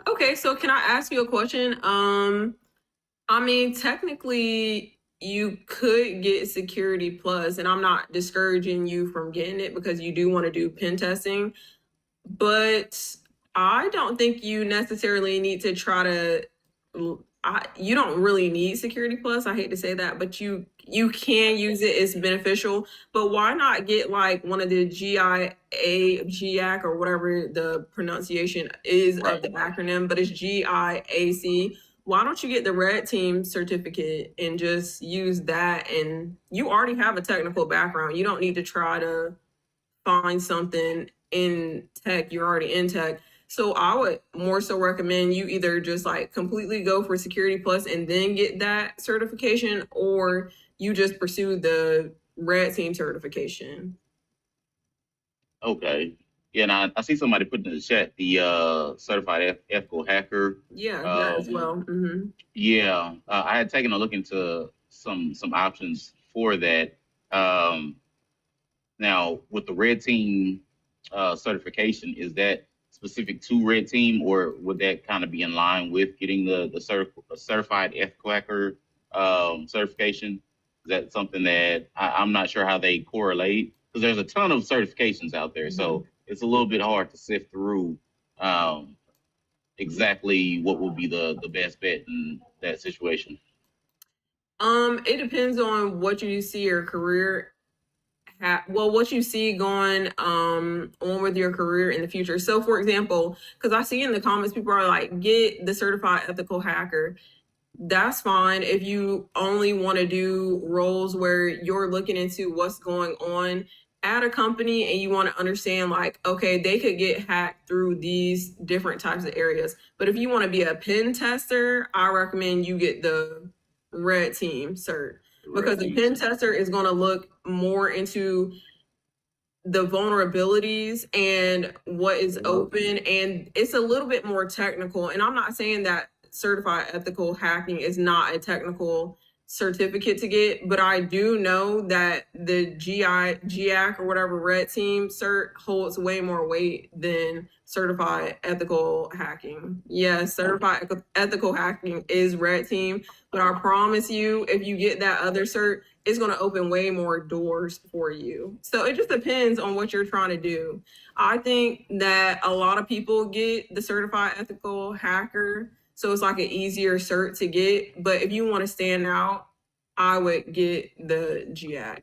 Okay, so can I ask you a question? I mean, technically, you could get Security Plus, and I'm not discouraging you from getting it because you do want to do pen testing, but I don't think you necessarily need to try to. You don't really need Security Plus. I hate to say that, but you can use it. It's beneficial. But why not get like one of the GIAC or whatever the pronunciation is of the acronym, but it's GIAC. Why don't you get the red team certificate and just use that? And you already have a technical background. You don't need to try to find something in tech. You're already in tech. So I would more so recommend you either just like completely go for Security Plus and then get that certification, or you just pursue the red team certification. Okay. Yeah, and I see somebody put in the chat the certified ethical hacker. Yeah, that as well. Mm-hmm. Yeah, I had taken a look into some options for that. Um, Now, with the red team certification, is that specific to red team, or would that kind of be in line with getting the certified ethical hacker certification? Is that something that I'm not sure how they correlate, because there's a ton of certifications out there, so it's a little bit hard to sift through um, exactly what would be the best bet in that situation. It depends on what you see your career what you see going on with your career in the future. So for example, because I see in the comments people are like, get the certified ethical hacker. That's fine if you only want to do roles where you're looking into what's going on at a company and you want to understand like, okay, they could get hacked through these different types of areas. But if you want to be a pen tester, I recommend you get the red team cert, because the pen tester is going to look more into the vulnerabilities and what is open, and it's a little bit more technical. And I'm not saying that certified ethical hacking is not a technical certificate to get, but I do know that the GIAC or whatever red team cert holds way more weight than certified ethical hacking. Yes, certified ethical hacking is red team, but I promise you, if you get that other cert, it's going to open way more doors for you. So it just depends on what you're trying to do. I think that a lot of people get the certified ethical hacker, so it's like an easier cert to get. But if you want to stand out, I would get the GIAC.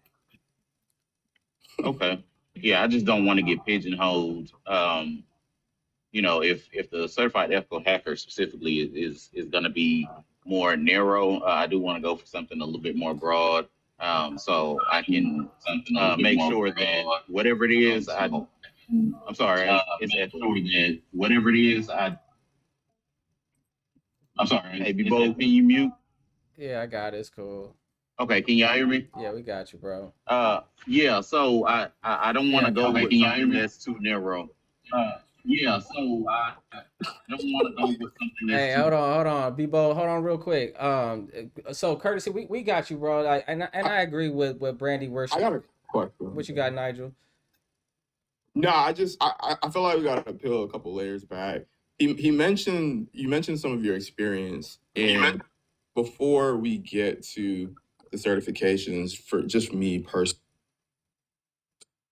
Okay. Yeah, I just don't want to get pigeonholed. If the certified ethical hacker specifically is going to be more narrow, I do want to go for something a little bit more broad. So I can make sure that whatever it is, I'm sorry, it's ethical. That whatever it is, I'm sorry. Hey, Bebo, can you mute? Yeah, I got it. It's cool. Okay, can y'all hear me? Yeah, we got you, bro. Yeah. So I don't want to go with something that's too narrow. Yeah. So I don't want to go with something that's Hey, hold on, Bebo, hold on, real quick. So courtesy, we got you, bro. I agree with Brandy. I got a question. What you got, Nigel? No, I feel like we got to peel a couple layers back. You mentioned some of your experience, and before we get to the certifications, for just me personally,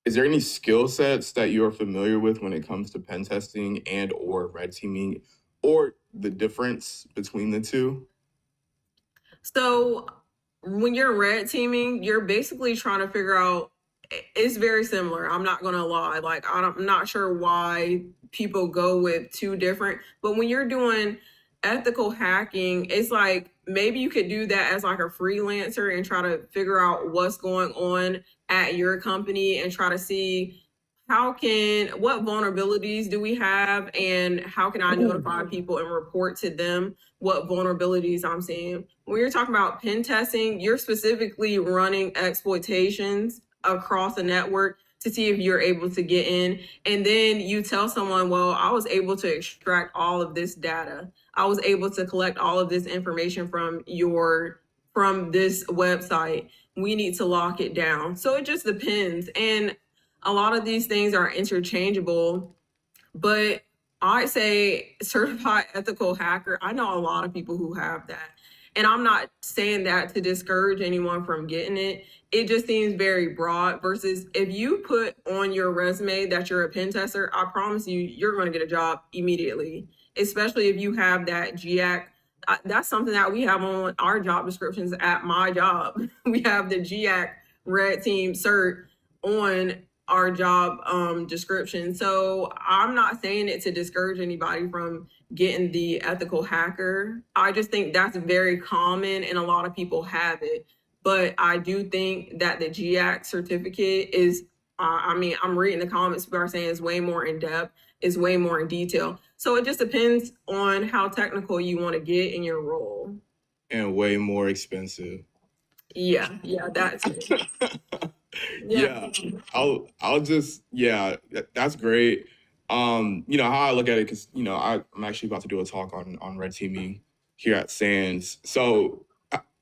is there any skill sets that you're familiar with when it comes to pen testing and or red teaming, or the difference between the two? So when you're red teaming, you're basically trying to figure out. It's very similar. I'm not gonna lie. Like I'm not sure why people go with two different. But when you're doing ethical hacking, it's like maybe you could do that as like a freelancer and try to figure out what's going on at your company and try to see what vulnerabilities do we have and how can I notify people and report to them what vulnerabilities I'm seeing. When you're talking about pen testing, you're specifically running exploitations across the network to see if you're able to get in. And then you tell someone, well, I was able to extract all of this data. I was able to collect all of this information from this website. We need to lock it down. So it just depends. And a lot of these things are interchangeable, but I say certified ethical hacker. I know a lot of people who have that. And I'm not saying that to discourage anyone from getting it. It just seems very broad versus if you put on your resume that you're a pen tester, I promise you, you're going to get a job immediately, especially if you have that GIAC. That's something that we have on our job descriptions at my job. We have the GIAC red team cert on our job description. So I'm not saying it to discourage anybody from getting the ethical hacker. I just think that's very common and a lot of people have it. But I do think that the GIAC certificate is, I'm reading the comments, people are saying it's way more in depth, it's way more in detail. So it just depends on how technical you want to get in your role. And way more expensive. Yeah, that's it. Yeah, I'll just that's great. You know how I look at it, because you know I'm actually about to do a talk on red teaming here at SANS. So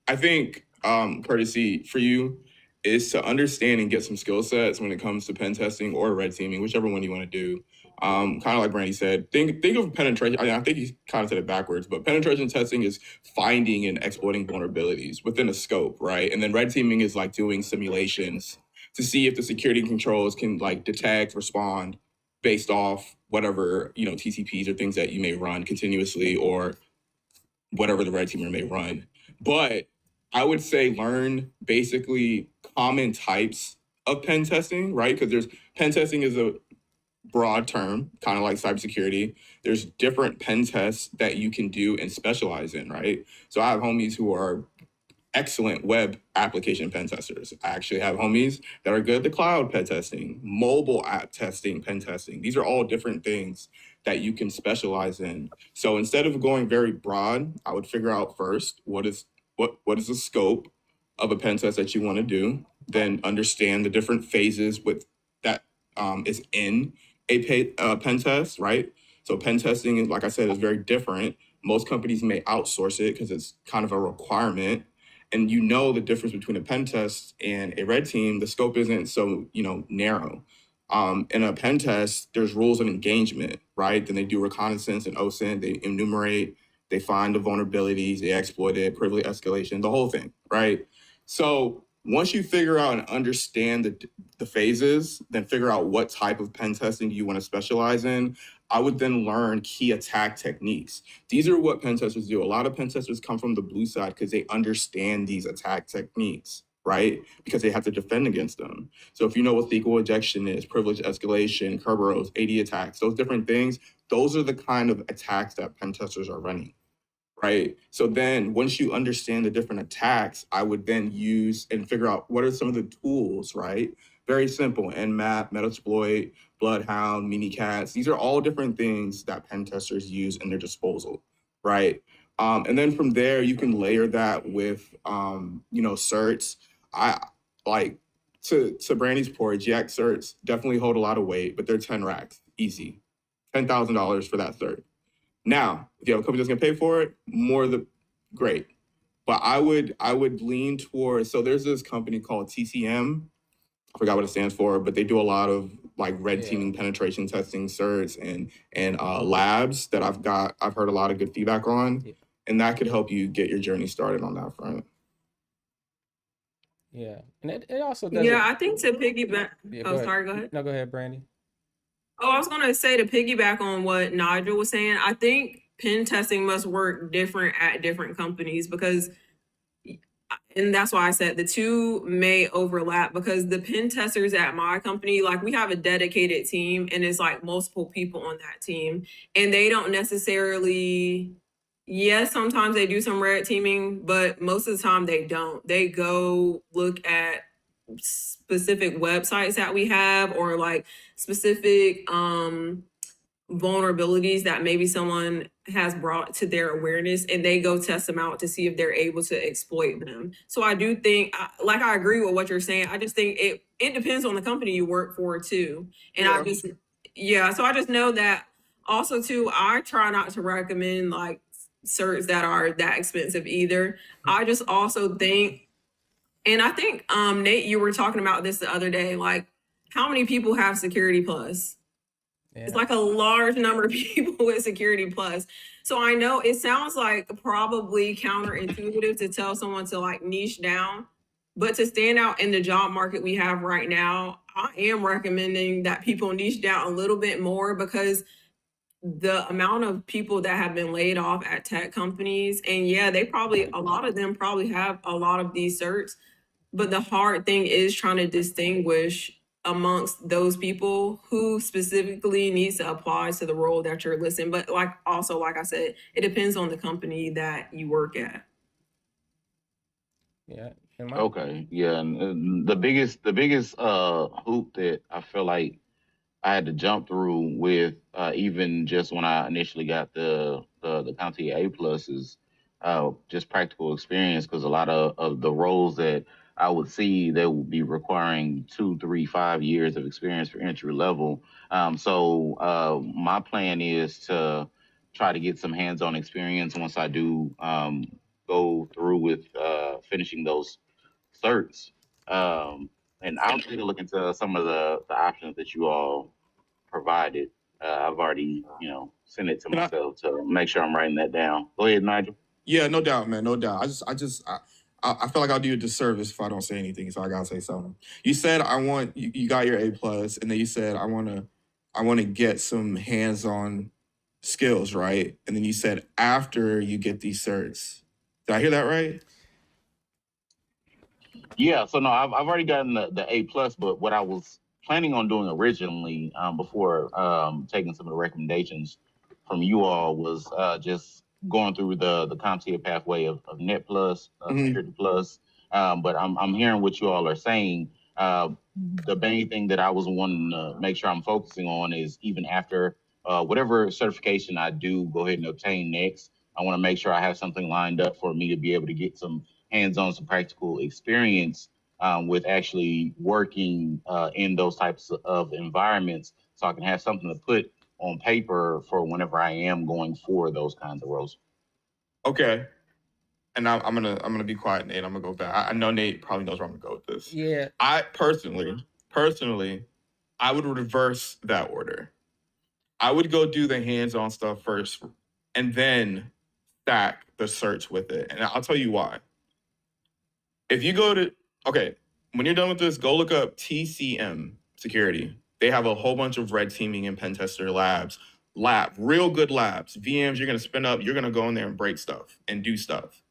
I think courtesy for you is to understand and get some skill sets when it comes to pen testing or red teaming, whichever one you want to do. Kind of like Brandy said, think of penetration. I think he kind of said it backwards, but penetration testing is finding and exploiting vulnerabilities within a scope, right? And then red teaming is like doing simulations to see if the security controls can like detect, respond based off whatever, you know, TCPs or things that you may run continuously or whatever the red teamer may run. But I would say learn basically common types of pen testing, right? Because there's pen testing is a broad term, kind of like cybersecurity. There's different pen tests that you can do and specialize in, right? So I have homies who are excellent web application pen testers. I actually have homies that are good at the cloud pen testing, mobile app testing, pen testing. These are all different things that you can specialize in. So instead of going very broad, I would figure out first what is the scope of a pen test that you want to do, then understand the different phases with that is in a pen test, right? So pen testing is, like I said, is very different. Most companies may outsource it because it's kind of a requirement. And you know the difference between a pen test and a red team, the scope isn't so, you know, narrow. In a pen test, there's rules of engagement, right? Then they do reconnaissance and OSINT, they enumerate, they find the vulnerabilities, they exploit it, privilege escalation, the whole thing, right? So once you figure out and understand the phases, then figure out what type of pen testing you want to specialize in. I would then learn key attack techniques. These are what pen testers do. A lot of pen testers come from the blue side because they understand these attack techniques, right? Because they have to defend against them. So if you know what SQL injection is, privilege escalation, Kerberos, AD attacks, those different things, those are the kind of attacks that pen testers are running, right? So then once you understand the different attacks, I would then use and figure out what are some of the tools, right? Very simple, Nmap, Metasploit, Bloodhound, MiniCats. These are all different things that pen testers use in their disposal, right? And then from there, you can layer that with, you know, certs. I like to Brandy's point, GIAC certs definitely hold a lot of weight, but they're 10 racks, easy. $10,000 for that cert. Now, if you have a company that's gonna pay for it, more the great. But I would lean towards, so there's this company called TCM. I forgot what it stands for, but they do a lot of like red teaming penetration testing certs and labs that I've heard a lot of good feedback on. And that could help you get your journey started on that front. Yeah, and it also doesn't. Yeah, I think to piggyback. Yeah, Oh, sorry. Go ahead. No, go ahead, Brandy. Oh, I was going to say to piggyback on what Nigel was saying. I think pen testing must work different at different companies because, and that's why I said the two may overlap because the pen testers at my company, like we have a dedicated team and it's like multiple people on that team, and they don't necessarily. Yes, sometimes they do some red teaming, but most of the time they don't. They go look at specific websites that we have or like specific vulnerabilities that maybe someone has brought to their awareness, and they go test them out to see if they're able to exploit them. So I do think, like, I agree with what you're saying. I just think it depends on the company you work for too. And Yeah. I just, yeah, so I just know that also too, I try not to recommend like certs that are that expensive either. I just also think, and I think Nate, you were talking about this the other day, like how many people have Security Plus? Yeah. It's like a large number of people with Security Plus. So I know it sounds like probably counterintuitive to tell someone to like niche down, but to stand out in the job market we have right now, I am recommending that people niche down a little bit more because the amount of people that have been laid off at tech companies, and yeah, a lot of them probably have a lot of these certs, but the hard thing is trying to distinguish amongst those people who specifically needs to apply to the role that you're listing. But like also, like I said, it depends on the company that you work at. Yeah. Okay, yeah, and the biggest hoop that I feel like I had to jump through with even just when I initially got the County A plus is just practical experience because a lot of the roles that I would see they would be requiring 2, 3, 5 years of experience for entry level. So my plan is to try to get some hands-on experience once I do go through with finishing those certs. Um, and I'll take a look into some of the options that you all provided. I've already, sent it to Can I- myself to make sure I'm writing that down. Go ahead, Nigel. Yeah, no doubt, man, no doubt. I feel like I'll do you a disservice if I don't say anything, so I gotta say something. You said you got your A plus, and then you said I wanna get some hands-on skills, right? And then you said after you get these certs. Did I hear that right? Yeah, so no, I've already gotten the A plus, but what I was planning on doing originally, before taking some of the recommendations from you all, was just going through the CompTIA pathway of Net Plus, Security Plus. But I'm hearing what you all are saying. The main thing that I was wanting to make sure I'm focusing on is even after whatever certification I do go ahead and obtain next, I want to make sure I have something lined up for me to be able to get some hands-on, some practical experience with actually working in those types of environments, so I can have something to put on paper for whenever I am going for those kinds of roles. Okay. And I'm gonna be quiet, Nate. I'm gonna go back. I know Nate probably knows where I'm gonna go with this. Yeah. I personally, I would reverse that order. I would go do the hands-on stuff first, and then stack the search with it. And I'll tell you why. If you go to when you're done with this, go look up TCM Security. They have a whole bunch of red teaming and pen tester real good labs, VMs. You're gonna spin up. You're gonna go in there and break stuff and do stuff.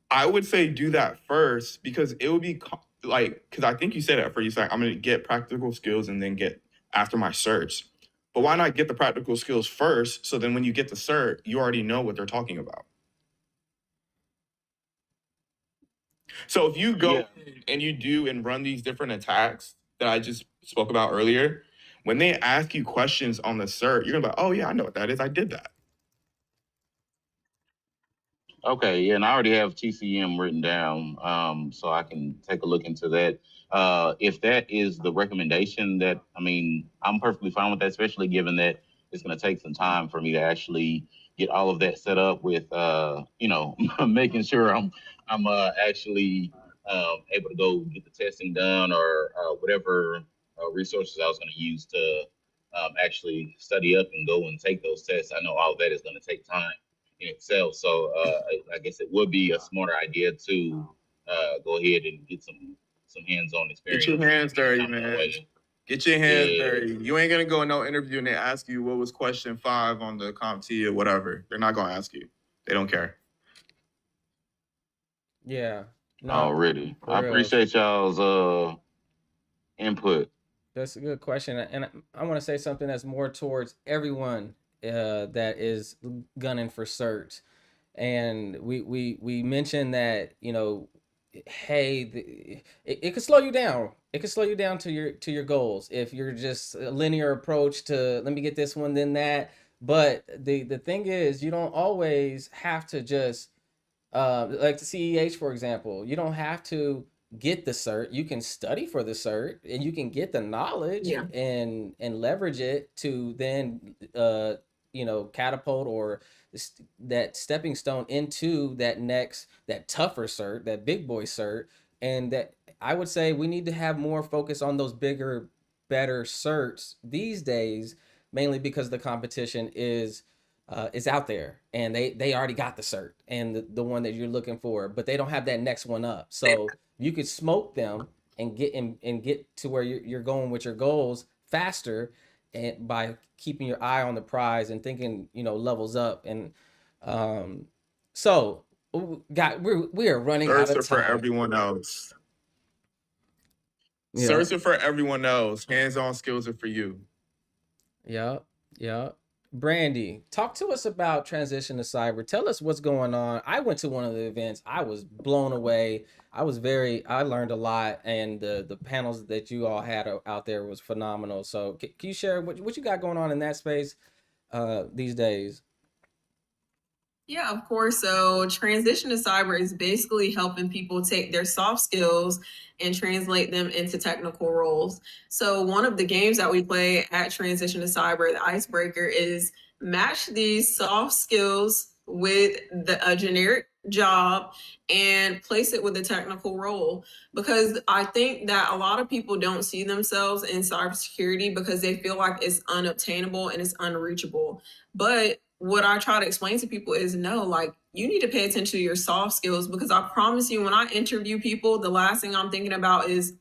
I would say do that first because it would be because I think you said it first. You said I'm going to get practical skills and then get after my certs. But why not get the practical skills first? So then when you get the cert, you already know what they're talking about. So if you go and you do and run these different attacks that I just spoke about earlier, when they ask you questions on the cert, you're going to be like, oh yeah, I know what that is. I did that. Okay, yeah, and I already have TCM written down, so I can take a look into that. If that is the recommendation, I'm perfectly fine with that, especially given that it's going to take some time for me to actually get all of that set up with, making sure I'm actually able to go get the testing done or whatever resources I was going to use to actually study up and go and take those tests. I know all of that is going to take time in itself. So I guess it would be a smarter idea to go ahead and get some hands-on experience. Get your hands dirty, I'm that man. way. Get your hands Yeah. dirty. You ain't gonna go in no interview and they ask you what was question 5 on the CompT or whatever. They're not gonna ask you. They don't care. Yeah. No, Already. for I real. appreciate y'all's input. That's a good question, and I want to say something that's more towards everyone that is gunning for certs. And we mentioned that, you know, hey, it could slow you down. It could slow you down to your goals if you're just a linear approach to let me get this one, then that. But the thing is, you don't always have to just like the CEH, for example, you don't have to get the cert. You can study for the cert and you can get the knowledge Yeah. and leverage it to then you know, catapult or that stepping stone into that tougher cert, that big boy cert. And that I would say we need to have more focus on those bigger, better certs these days, mainly because the competition is out there and they already got the cert and the one that you're looking for, but they don't have that next one up. So you could smoke them and get to where you're going with your goals faster, and by keeping your eye on the prize and thinking, you know, levels up. And so we are running out Certs of are for time. everyone else. Yeah. Certs are for everyone else. Hands-on skills are for you. Yeah, yeah. Brandy, talk to us about transition to cyber. Tell us what's going on. I went to one of the events. I was blown away. I learned a lot, and the panels that you all had out there was phenomenal. So can you share what you got going on in that space these days? Yeah, of course. So, transition to cyber is basically helping people take their soft skills and translate them into technical roles. So, one of the games that we play at Transition to Cyber, the icebreaker, is match these soft skills with a generic job and place it with a technical role. Because I think that a lot of people don't see themselves in cybersecurity because they feel like it's unobtainable and it's unreachable. But what I try to explain to people is no, like you need to pay attention to your soft skills, because I promise you, when I interview people, the last thing I'm thinking about is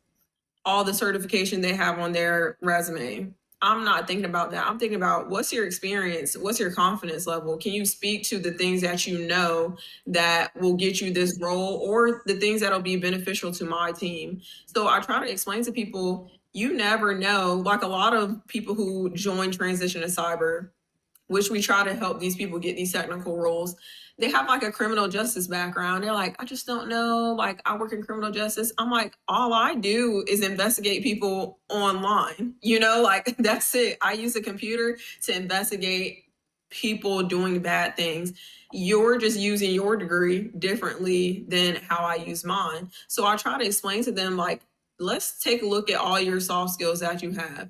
all the certification they have on their resume. I'm not thinking about that. I'm thinking about what's your experience? What's your confidence level? Can you speak to the things that you know that will get you this role, or the things that'll be beneficial to my team? So I try to explain to people, you never know. Like a lot of people who join Transition to Cyber, which we try to help these people get these technical roles, they have like a criminal justice background. They're like, I just don't know. Like, I work in criminal justice. I'm like, all I do is investigate people online. You know, like that's it. I use a computer to investigate people doing bad things. You're just using your degree differently than how I use mine. So I try to explain to them, like, let's take a look at all your soft skills that you have.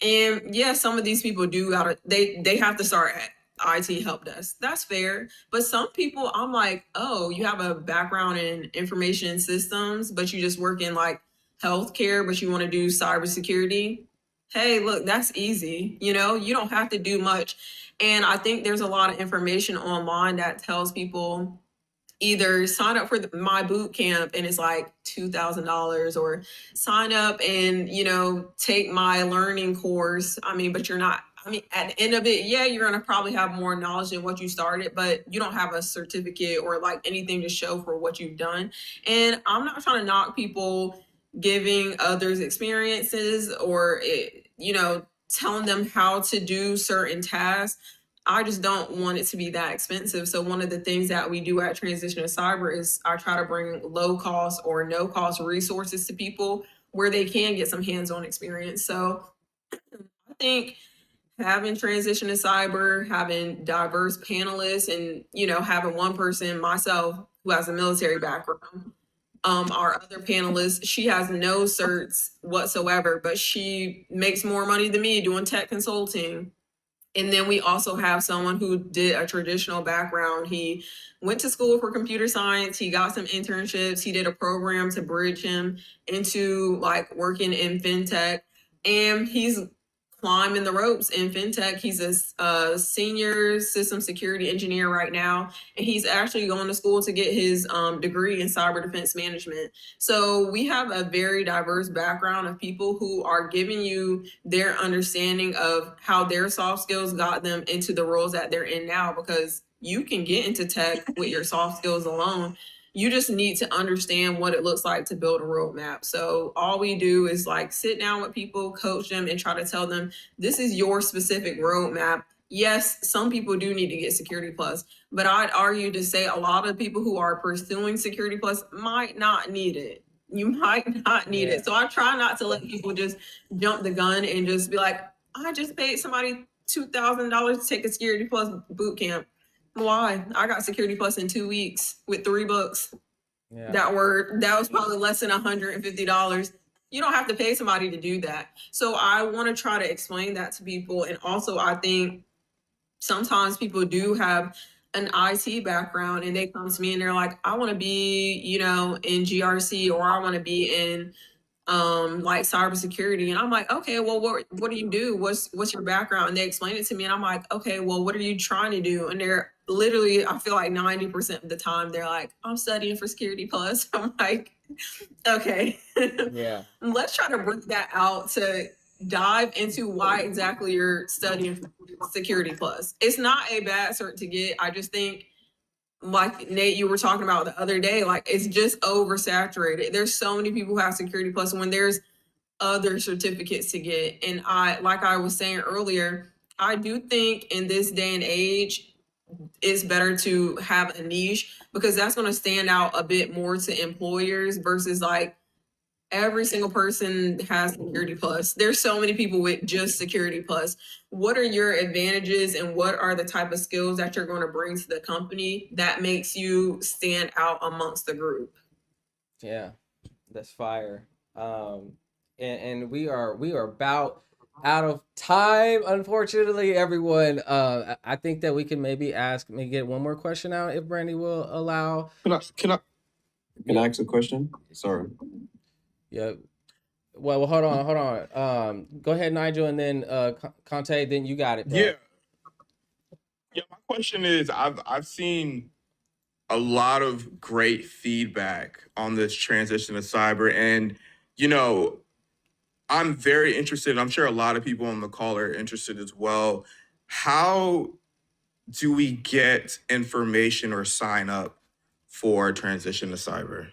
And yeah, some of these people do gotta they have to start at IT help desk. That's fair. But some people, I'm like, oh, you have a background in information systems, but you just work in like healthcare, but you want to do cybersecurity. Hey, look, that's easy. You know, you don't have to do much. And I think there's a lot of information online that tells people either sign up for my boot camp and it's like $2,000, or sign up and, you know, take my learning course. I mean, but you're not, I mean, at the end of it, yeah, you're going to probably have more knowledge than what you started, but you don't have a certificate or like anything to show for what you've done. And I'm not trying to knock people giving others experiences or, you know, telling them how to do certain tasks. I just don't want it to be that expensive. So one of the things that we do at Transition to Cyber is I try to bring low cost or no cost resources to people where they can get some hands-on experience. So I think having Transition to Cyber, having diverse panelists, and, you know, having one person, myself, who has a military background. Our other panelist, she has no certs whatsoever, but she makes more money than me doing tech consulting. And then we also have someone who did a traditional background. He went to school for computer science. He got some internships. He did a program to bridge him into like working in fintech. And he's climbing the ropes in fintech. He's a senior system security engineer right now, and he's actually going to school to get his degree in cyber defense management. So we have a very diverse background of people who are giving you their understanding of how their soft skills got them into the roles that they're in now, because you can get into tech with your soft skills alone. You just need to understand what it looks like to build a roadmap. So all we do is like sit down with people, coach them, and try to tell them this is your specific roadmap. Yes, some people do need to get Security Plus, but I'd argue to say a lot of people who are pursuing Security Plus might not need it. You might not need it. So I try not to let people just jump the gun and just be like, I just paid somebody $2,000 to take a Security Plus boot camp. Why? I got Security Plus in 2 weeks with 3 books Yeah. that was probably less than $150. You don't have to pay somebody to do that. So I want to try to explain that to people. And also I think sometimes people do have an IT background and they come to me and they're like, I want to be, in GRC, or I want to be in like cybersecurity. And I'm like, okay, well, what do you do? What's your background? And they explain it to me and I'm like, okay, well, what are you trying to do? And they're literally, I feel like 90% of the time they're like, I'm studying for Security Plus. I'm like, okay. Yeah. Let's try to break that out to dive into why exactly you're studying Security Plus. It's not a bad cert to get. I just think, like Nate, you were talking about the other day, like it's just oversaturated. There's so many people who have Security Plus when there's other certificates to get. And like I was saying earlier, I do think in this day and age, it's better to have a niche, because that's going to stand out a bit more to employers versus like every single person has Security Plus. There's so many people with just Security Plus. What are your advantages and what are the type of skills that you're going to bring to the company that makes you stand out amongst the group? Yeah, that's fire. And we are about out of time, unfortunately, everyone. I think that we can maybe get one more question out if Brandy will allow. Can I ask a question? Sorry. Yeah. Well, hold on. Go ahead, Nigel, and then Conte. Then you got it, bro. Yeah. My question is, I've seen a lot of great feedback on this transition to cyber, and I'm very interested. I'm sure a lot of people on the call are interested as well. How do we get information or sign up for transition to cyber?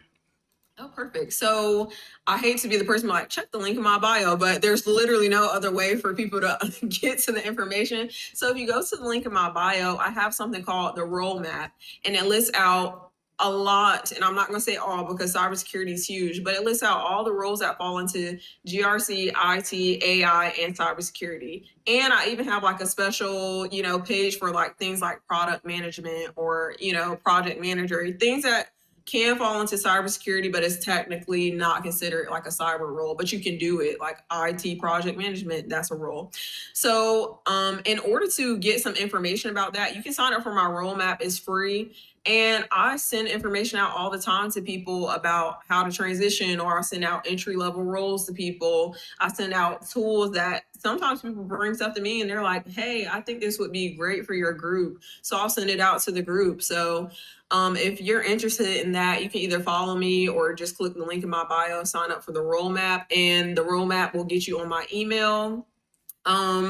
Oh, perfect. So I hate to be the person like, check the link in my bio, but there's literally no other way for people to get to the information. So if you go to the link in my bio, I have something called the role map, and it lists out a lot, and I'm not going to say all because cybersecurity is huge, but it lists out all the roles that fall into GRC, IT, AI, and cybersecurity. And I even have like a special, page for like things like product management or, project manager, things that can fall into cybersecurity, but it's technically not considered like a cyber role, but you can do it like IT project management. That's a role. So in order to get some information about that, you can sign up for my role map. It's free. And I send information out all the time to people about how to transition, or I send out entry level roles to people. I send out tools that sometimes people bring stuff to me and they're like, hey, I think this would be great for your group. So I'll send it out to the group. So if you're interested in that, you can either follow me or just click the link in my bio, sign up for the role map, and the role map will get you on my email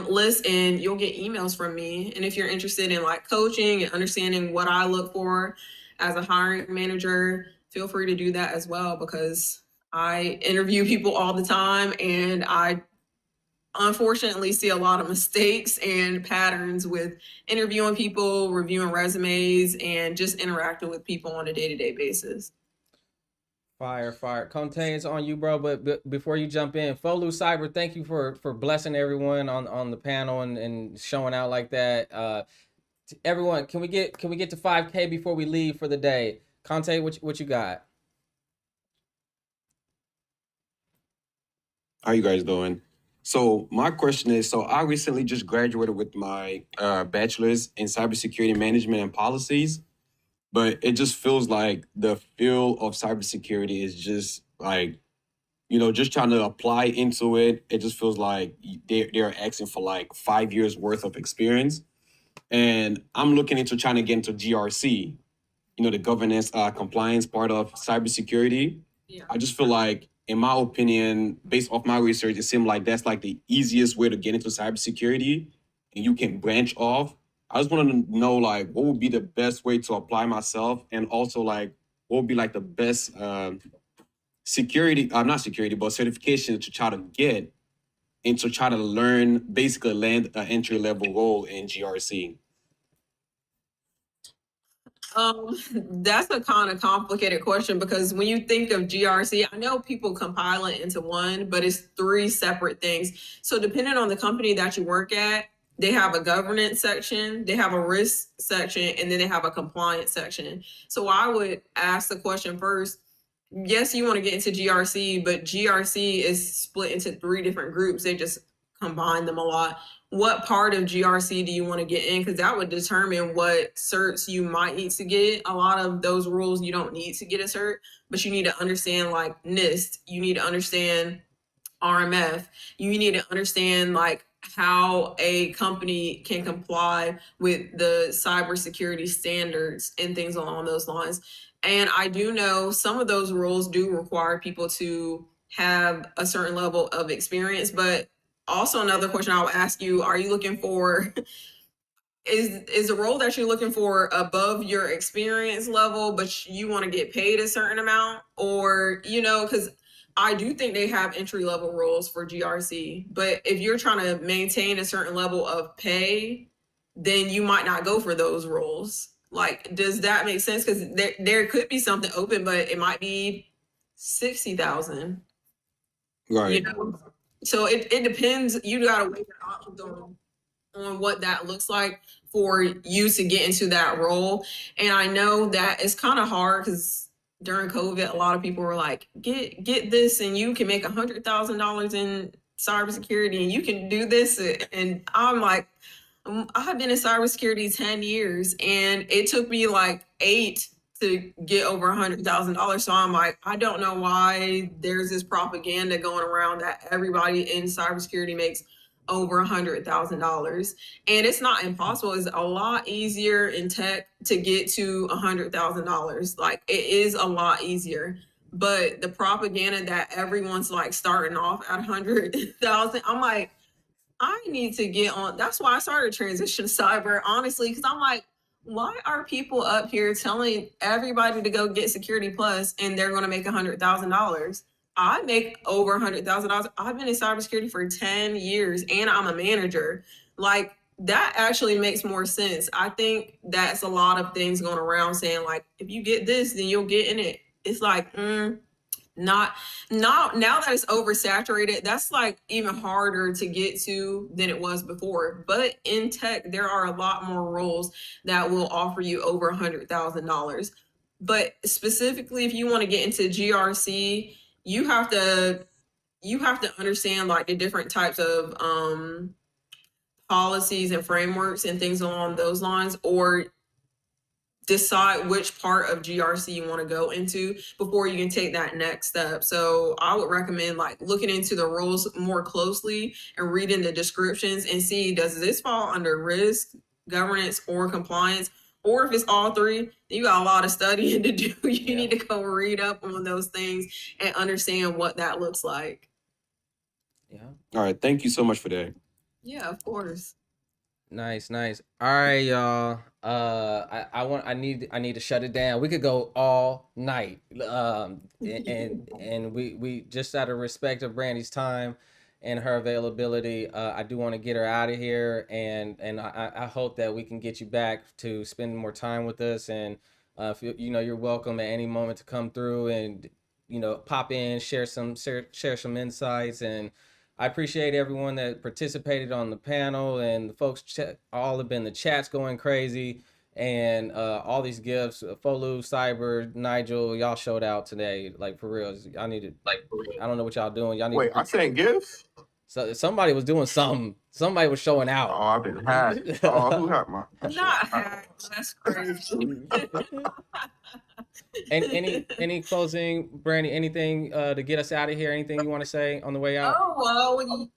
list, and you'll get emails from me. And if you're interested in like coaching and understanding what I look for as a hiring manager, feel free to do that as well, because I interview people all the time and I unfortunately see a lot of mistakes and patterns with interviewing people, reviewing resumes, and just interacting with people on a day-to-day basis. Fire. Conte, it's on you, bro. But before you jump in, Folu Cyber, thank you for blessing everyone on the panel and showing out like that. Everyone, can we get to 5K before we leave for the day? Conte, what you got? How you guys doing? So my question is, so I recently just graduated with my bachelor's in cybersecurity management and policies, but it just feels like the field of cybersecurity is just like just trying to apply into it, it just feels like they're asking for like 5 years worth of experience. And I'm looking into trying to get into GRC, the governance compliance part of cybersecurity. Yeah. I just feel like, in my opinion, based off my research, it seemed like that's like the easiest way to get into cybersecurity, and you can branch off. I just want to know like what would be the best way to apply myself, and also like what would be like the best security, not security, but certification to try to get and to try to learn, basically land an entry level role in GRC. That's a kind of complicated question because when you think of GRC, I know people compile it into one, but it's three separate things. So depending on the company that you work at, they have a governance section, they have a risk section, and then they have a compliance section. So I would ask the question first. Yes, you want to get into GRC, but GRC is split into three different groups. They just combine them a lot. What part of GRC do you want to get in? Because that would determine what certs you might need to get. A lot of those rules you don't need to get a cert, but you need to understand like NIST. You need to understand RMF. You need to understand like how a company can comply with the cybersecurity standards and things along those lines. And I do know some of those rules do require people to have a certain level of experience, but also another question I'll ask you, are you looking for is the role that you're looking for above your experience level, but you want to get paid a certain amount? Or, because I do think they have entry level roles for GRC, but if you're trying to maintain a certain level of pay, then you might not go for those roles. Like, does that make sense? Because there could be something open, but it might be 60,000. Right. So it depends. You gotta weigh your options on what that looks like for you to get into that role. And I know that it's kind of hard because during COVID, a lot of people were like, get this and you can make $100,000 in cybersecurity and you can do this. And I'm like, I've been in cybersecurity 10 years and it took me like 8 to get over $100,000. So I'm like, I don't know why there's this propaganda going around that everybody in cybersecurity makes over $100,000. And it's not impossible. It's a lot easier in tech to get to $100,000. Like it is a lot easier. But the propaganda that everyone's like starting off at 100,000, I'm like, I need to get on. That's why I started Transition Cyber, honestly, because I'm like, why are people up here telling everybody to go get Security Plus and they're going to make $100,000? I make over $100,000. I've been in cybersecurity for 10 years and I'm a manager. Like, that actually makes more sense. I think that's a lot of things going around saying, like, if you get this, then you'll get in it. It's like, not now that it's oversaturated, that's like even harder to get to than it was before. But in tech, there are a lot more roles that will offer you over $100,000. But specifically, if you want to get into GRC, you have to understand like the different types of policies and frameworks and things along those lines, or decide which part of GRC you want to go into before you can take that next step. So I would recommend like looking into the rules more closely and reading the descriptions and see, does this fall under risk, governance, or compliance? Or if it's all three, you got a lot of studying to do. You need to go read up on those things and understand what that looks like. Yeah. All right. Thank you so much for that. Yeah, of course. Nice. All right, y'all. I need to shut it down. We could go all night. And we just out of respect of Brandy's time and her availability, I do want to get her out of here, and I hope that we can get you back to spend more time with us. And if you're welcome at any moment to come through and pop in, share some insights. And I appreciate everyone that participated on the panel, and the folks all have been the chats going crazy, and all these gifts. Folu, Cyber, Nigel, y'all showed out today. Like for real, I need to I don't know what y'all doing. Y'all need. Wait, I sent gifts. So somebody was doing something. Somebody was showing Oh, out. I've been hacked. Oh, who hacked my? Not hacked. That's crazy. And any closing, Brandy? Anything to get us out of here? Anything you want to say on the way out? Oh, well,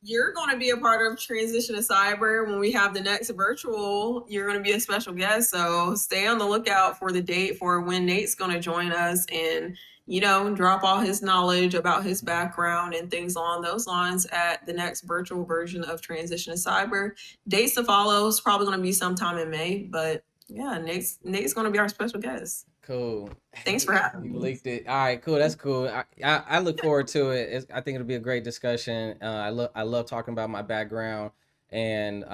you're going to be a part of Transition to Cyber when we have the next virtual. You're going to be a special guest. So stay on the lookout for the date for when Nate's going to join us and, you know, drop all his knowledge about his background and things along those lines at the next virtual version of Transition to Cyber. Dates to follow is probably going to be sometime in May, but yeah, Nate's going to be our special guest. Cool. Thanks for having You me. leaked it. All right, cool. That's cool. I look forward to it. I think it'll be a great discussion. I love talking about my background, and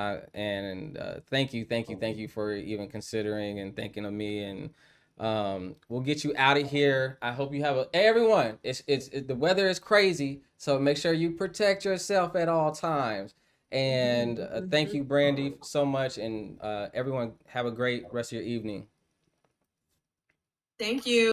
thank you for even considering and thinking of me. And we'll get you out of here. I hope you have everyone. The weather is crazy, so make sure you protect yourself at all times. And thank you, Brandy, so much. And everyone, have a great rest of your evening. Thank you.